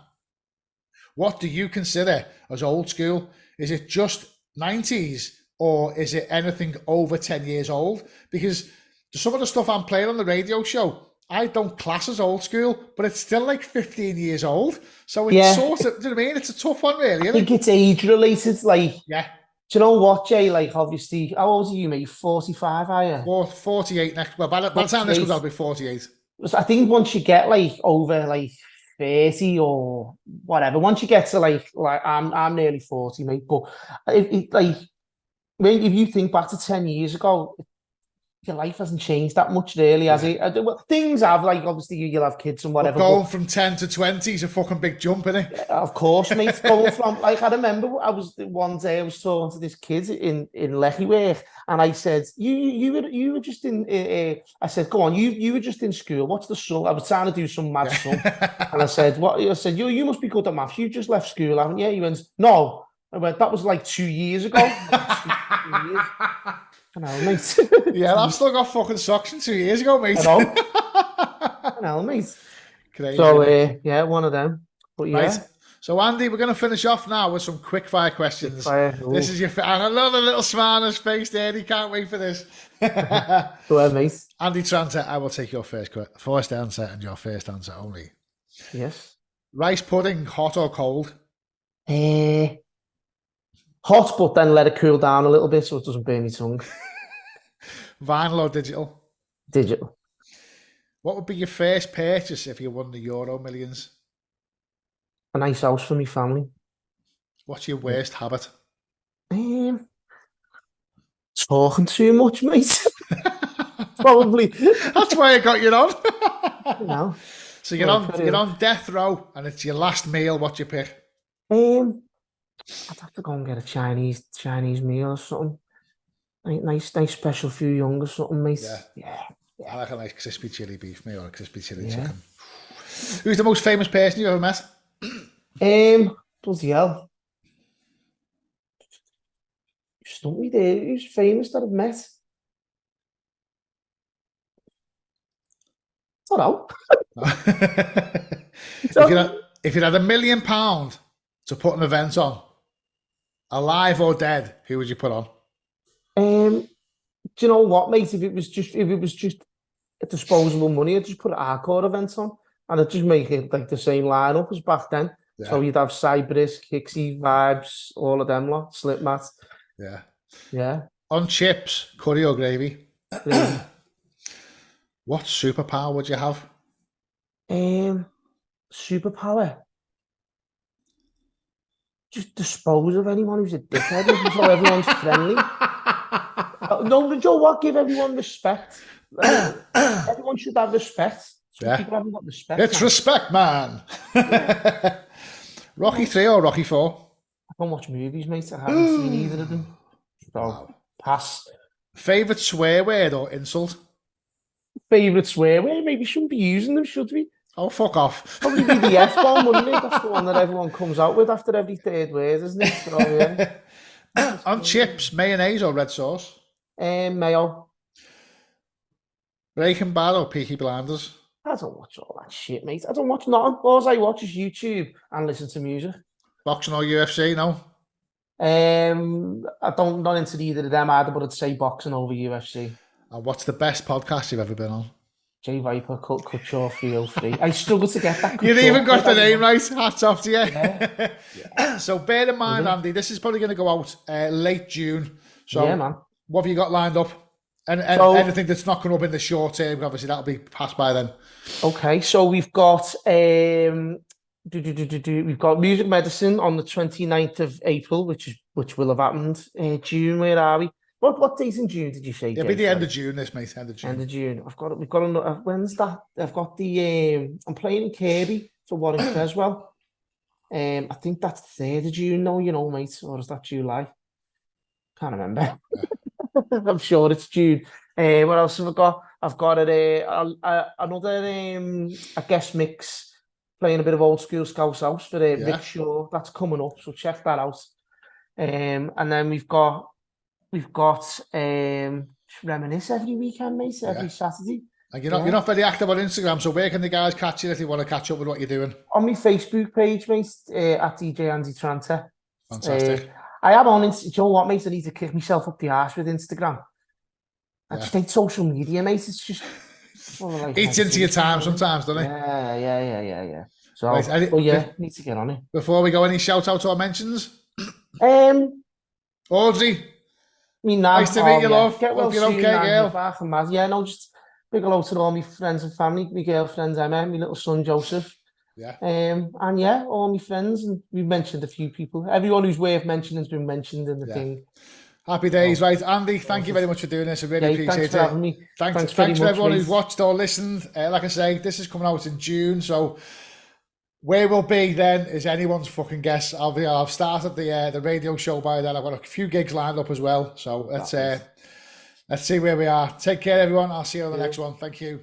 what do you consider as old school? Is it just 90s, or is it anything over 10 years old? Because some of the stuff I'm playing on the radio show, I don't class as old school, but it's still like 15 years old. So it's sort of, do you know what I mean? It's a tough one, really. I think it's age related. Like, do you know what, Jay? Like, obviously, how old are you, mate? 45, are you? 48 next. Well, by the time this comes out, I'll be 48. I think once you get like over like 30 or whatever, once you get to like I'm nearly 40, mate. But if you think back to 10 years ago, your life hasn't changed that much, really, has it? Things have, like, obviously you'll have kids and whatever. But going from 10 to 20 is a fucking big jump, isn't it? Of course, mate. Going from, like, I remember one day I was talking to this kid in Leckyworth, and I said, you were just in, I said, go on, you were just in school. What's the sum? I was trying to do some mad sum. And I said, what? I said, you must be good at maths. You just left school, haven't you? He went, no. I went, that was like 2 years ago. 2 years. I know, mate. Yeah, I've still got fucking socks from 2 years ago, mate. I know, mate. Crazy, so, one of them. But yeah. Right. So, Andy, we're going to finish off now with some quick fire questions. This is your... I love the little smile on his face there. He can't wait for this. Go ahead, mate. Andy Tranter, I will take your first answer and your first answer only. Yes. Rice pudding, hot or cold? Hot, but then let it cool down a little bit so it doesn't burn your tongue. Vinyl or digital? Digital. What would be your first purchase if you won the Euro Millions? A nice house for my family. What's your worst habit? Talking too much, mate. Probably. That's why I got you on. You know. So you're on death row and it's your last meal. What you pick? I'd have to go and get a Chinese meal or something. Nice special few young or something, mate. Yeah. I like a nice crispy chili beef meal or a crispy chili chicken. Who's the most famous person you've ever met? Bloody hell. You stumped me there. Who's famous that I've met? I don't know. If you had £1 million to put an event on, alive or dead, who would you put on? Do you know what, mate? If it was just a disposable money, I'd just put an hardcore event on, and I'd just make it like the same lineup as back then. Yeah. So you'd have Cypress, Kixie, Vibes, all of them lot, Slipmat. Yeah. On chips, curry or gravy? Gravy. What superpower would you have? Superpower. just dispose of anyone who's a dickhead so everyone's friendly. No, Joe, what? Give everyone respect. Everyone should have respect. Some people haven't got respect. It's respect, man. Rocky 3 or Rocky 4? I don't watch movies, mate. I haven't seen either of them. So, pass. Favourite swear word or insult? Favourite swear word? Maybe we shouldn't be using them, should we? Oh, fuck off. Probably be the F-bomb, wouldn't it? That's the one that everyone comes out with after every third word, isn't it? So, yeah. On chips, mayonnaise or red sauce? Mayo. Breaking Bad or Peaky Blinders? I don't watch all that shit, mate. I don't watch nothing. All I watch is YouTube and listen to music. Boxing or UFC? No? I don't not into either of them either, but I'd say boxing over UFC. And what's the best podcast you've ever been on? J Viper, Couture 303. I struggle to get that. You've even got the name right. Hats off to you. Yeah. So bear in mind, Andy, this is probably going to go out late June. So yeah, man. What have you got lined up? And anything that's not coming up in the short term, obviously that'll be passed by then. Okay, so we've got we've got Music Medicine on the 29th of April, which will have happened. June, where are we? What date in June did you say? It'll be the end of June, this mate. End of June. End of June. We've got another. When's that? I've got the. I'm playing in Kirby for Warren Creswell. I think that's 3rd of June. No, you know, mate, or is that July? Can't remember. I'm sure it's June. What else have I got? I've got another a guest mix playing a bit of old school Scouse House for Vic Shaw. That's coming up, so check that out. And then we've got Reminiss every weekend, mate. Every Saturday. And you're not very active on Instagram, so where can the guys catch you if they want to catch up with what you're doing? On my Facebook page, mate, at DJ Andy Tranter. Fantastic. I am on Instagram. You know what, mate? I need to kick myself up the arse with Instagram. I just hate social media, mate. It's just eats into your time sometimes, doesn't it? Yeah. So, right, need to get on it. Before we go, any shout outs or mentions? Audrey. Nice to meet you, love. Get well Hope you're soon, okay, girl. Back and yeah, no, just big hello to all my friends and family, my girlfriend Emma, my little son Joseph. Yeah. And yeah, all my friends, and we've mentioned a few people. Everyone who's worth mentioning has been mentioned in the thing. Happy days, right? Andy, thank you very much for doing this. I really appreciate thanks for having me. Thanks for everyone who's watched or listened. Like I say, this is coming out in June, so where we'll be then is anyone's fucking guess. I've started the radio show by then. I've got a few gigs lined up as well. So let's see where we are. Take care, everyone. I'll see you on the next one. Thank you.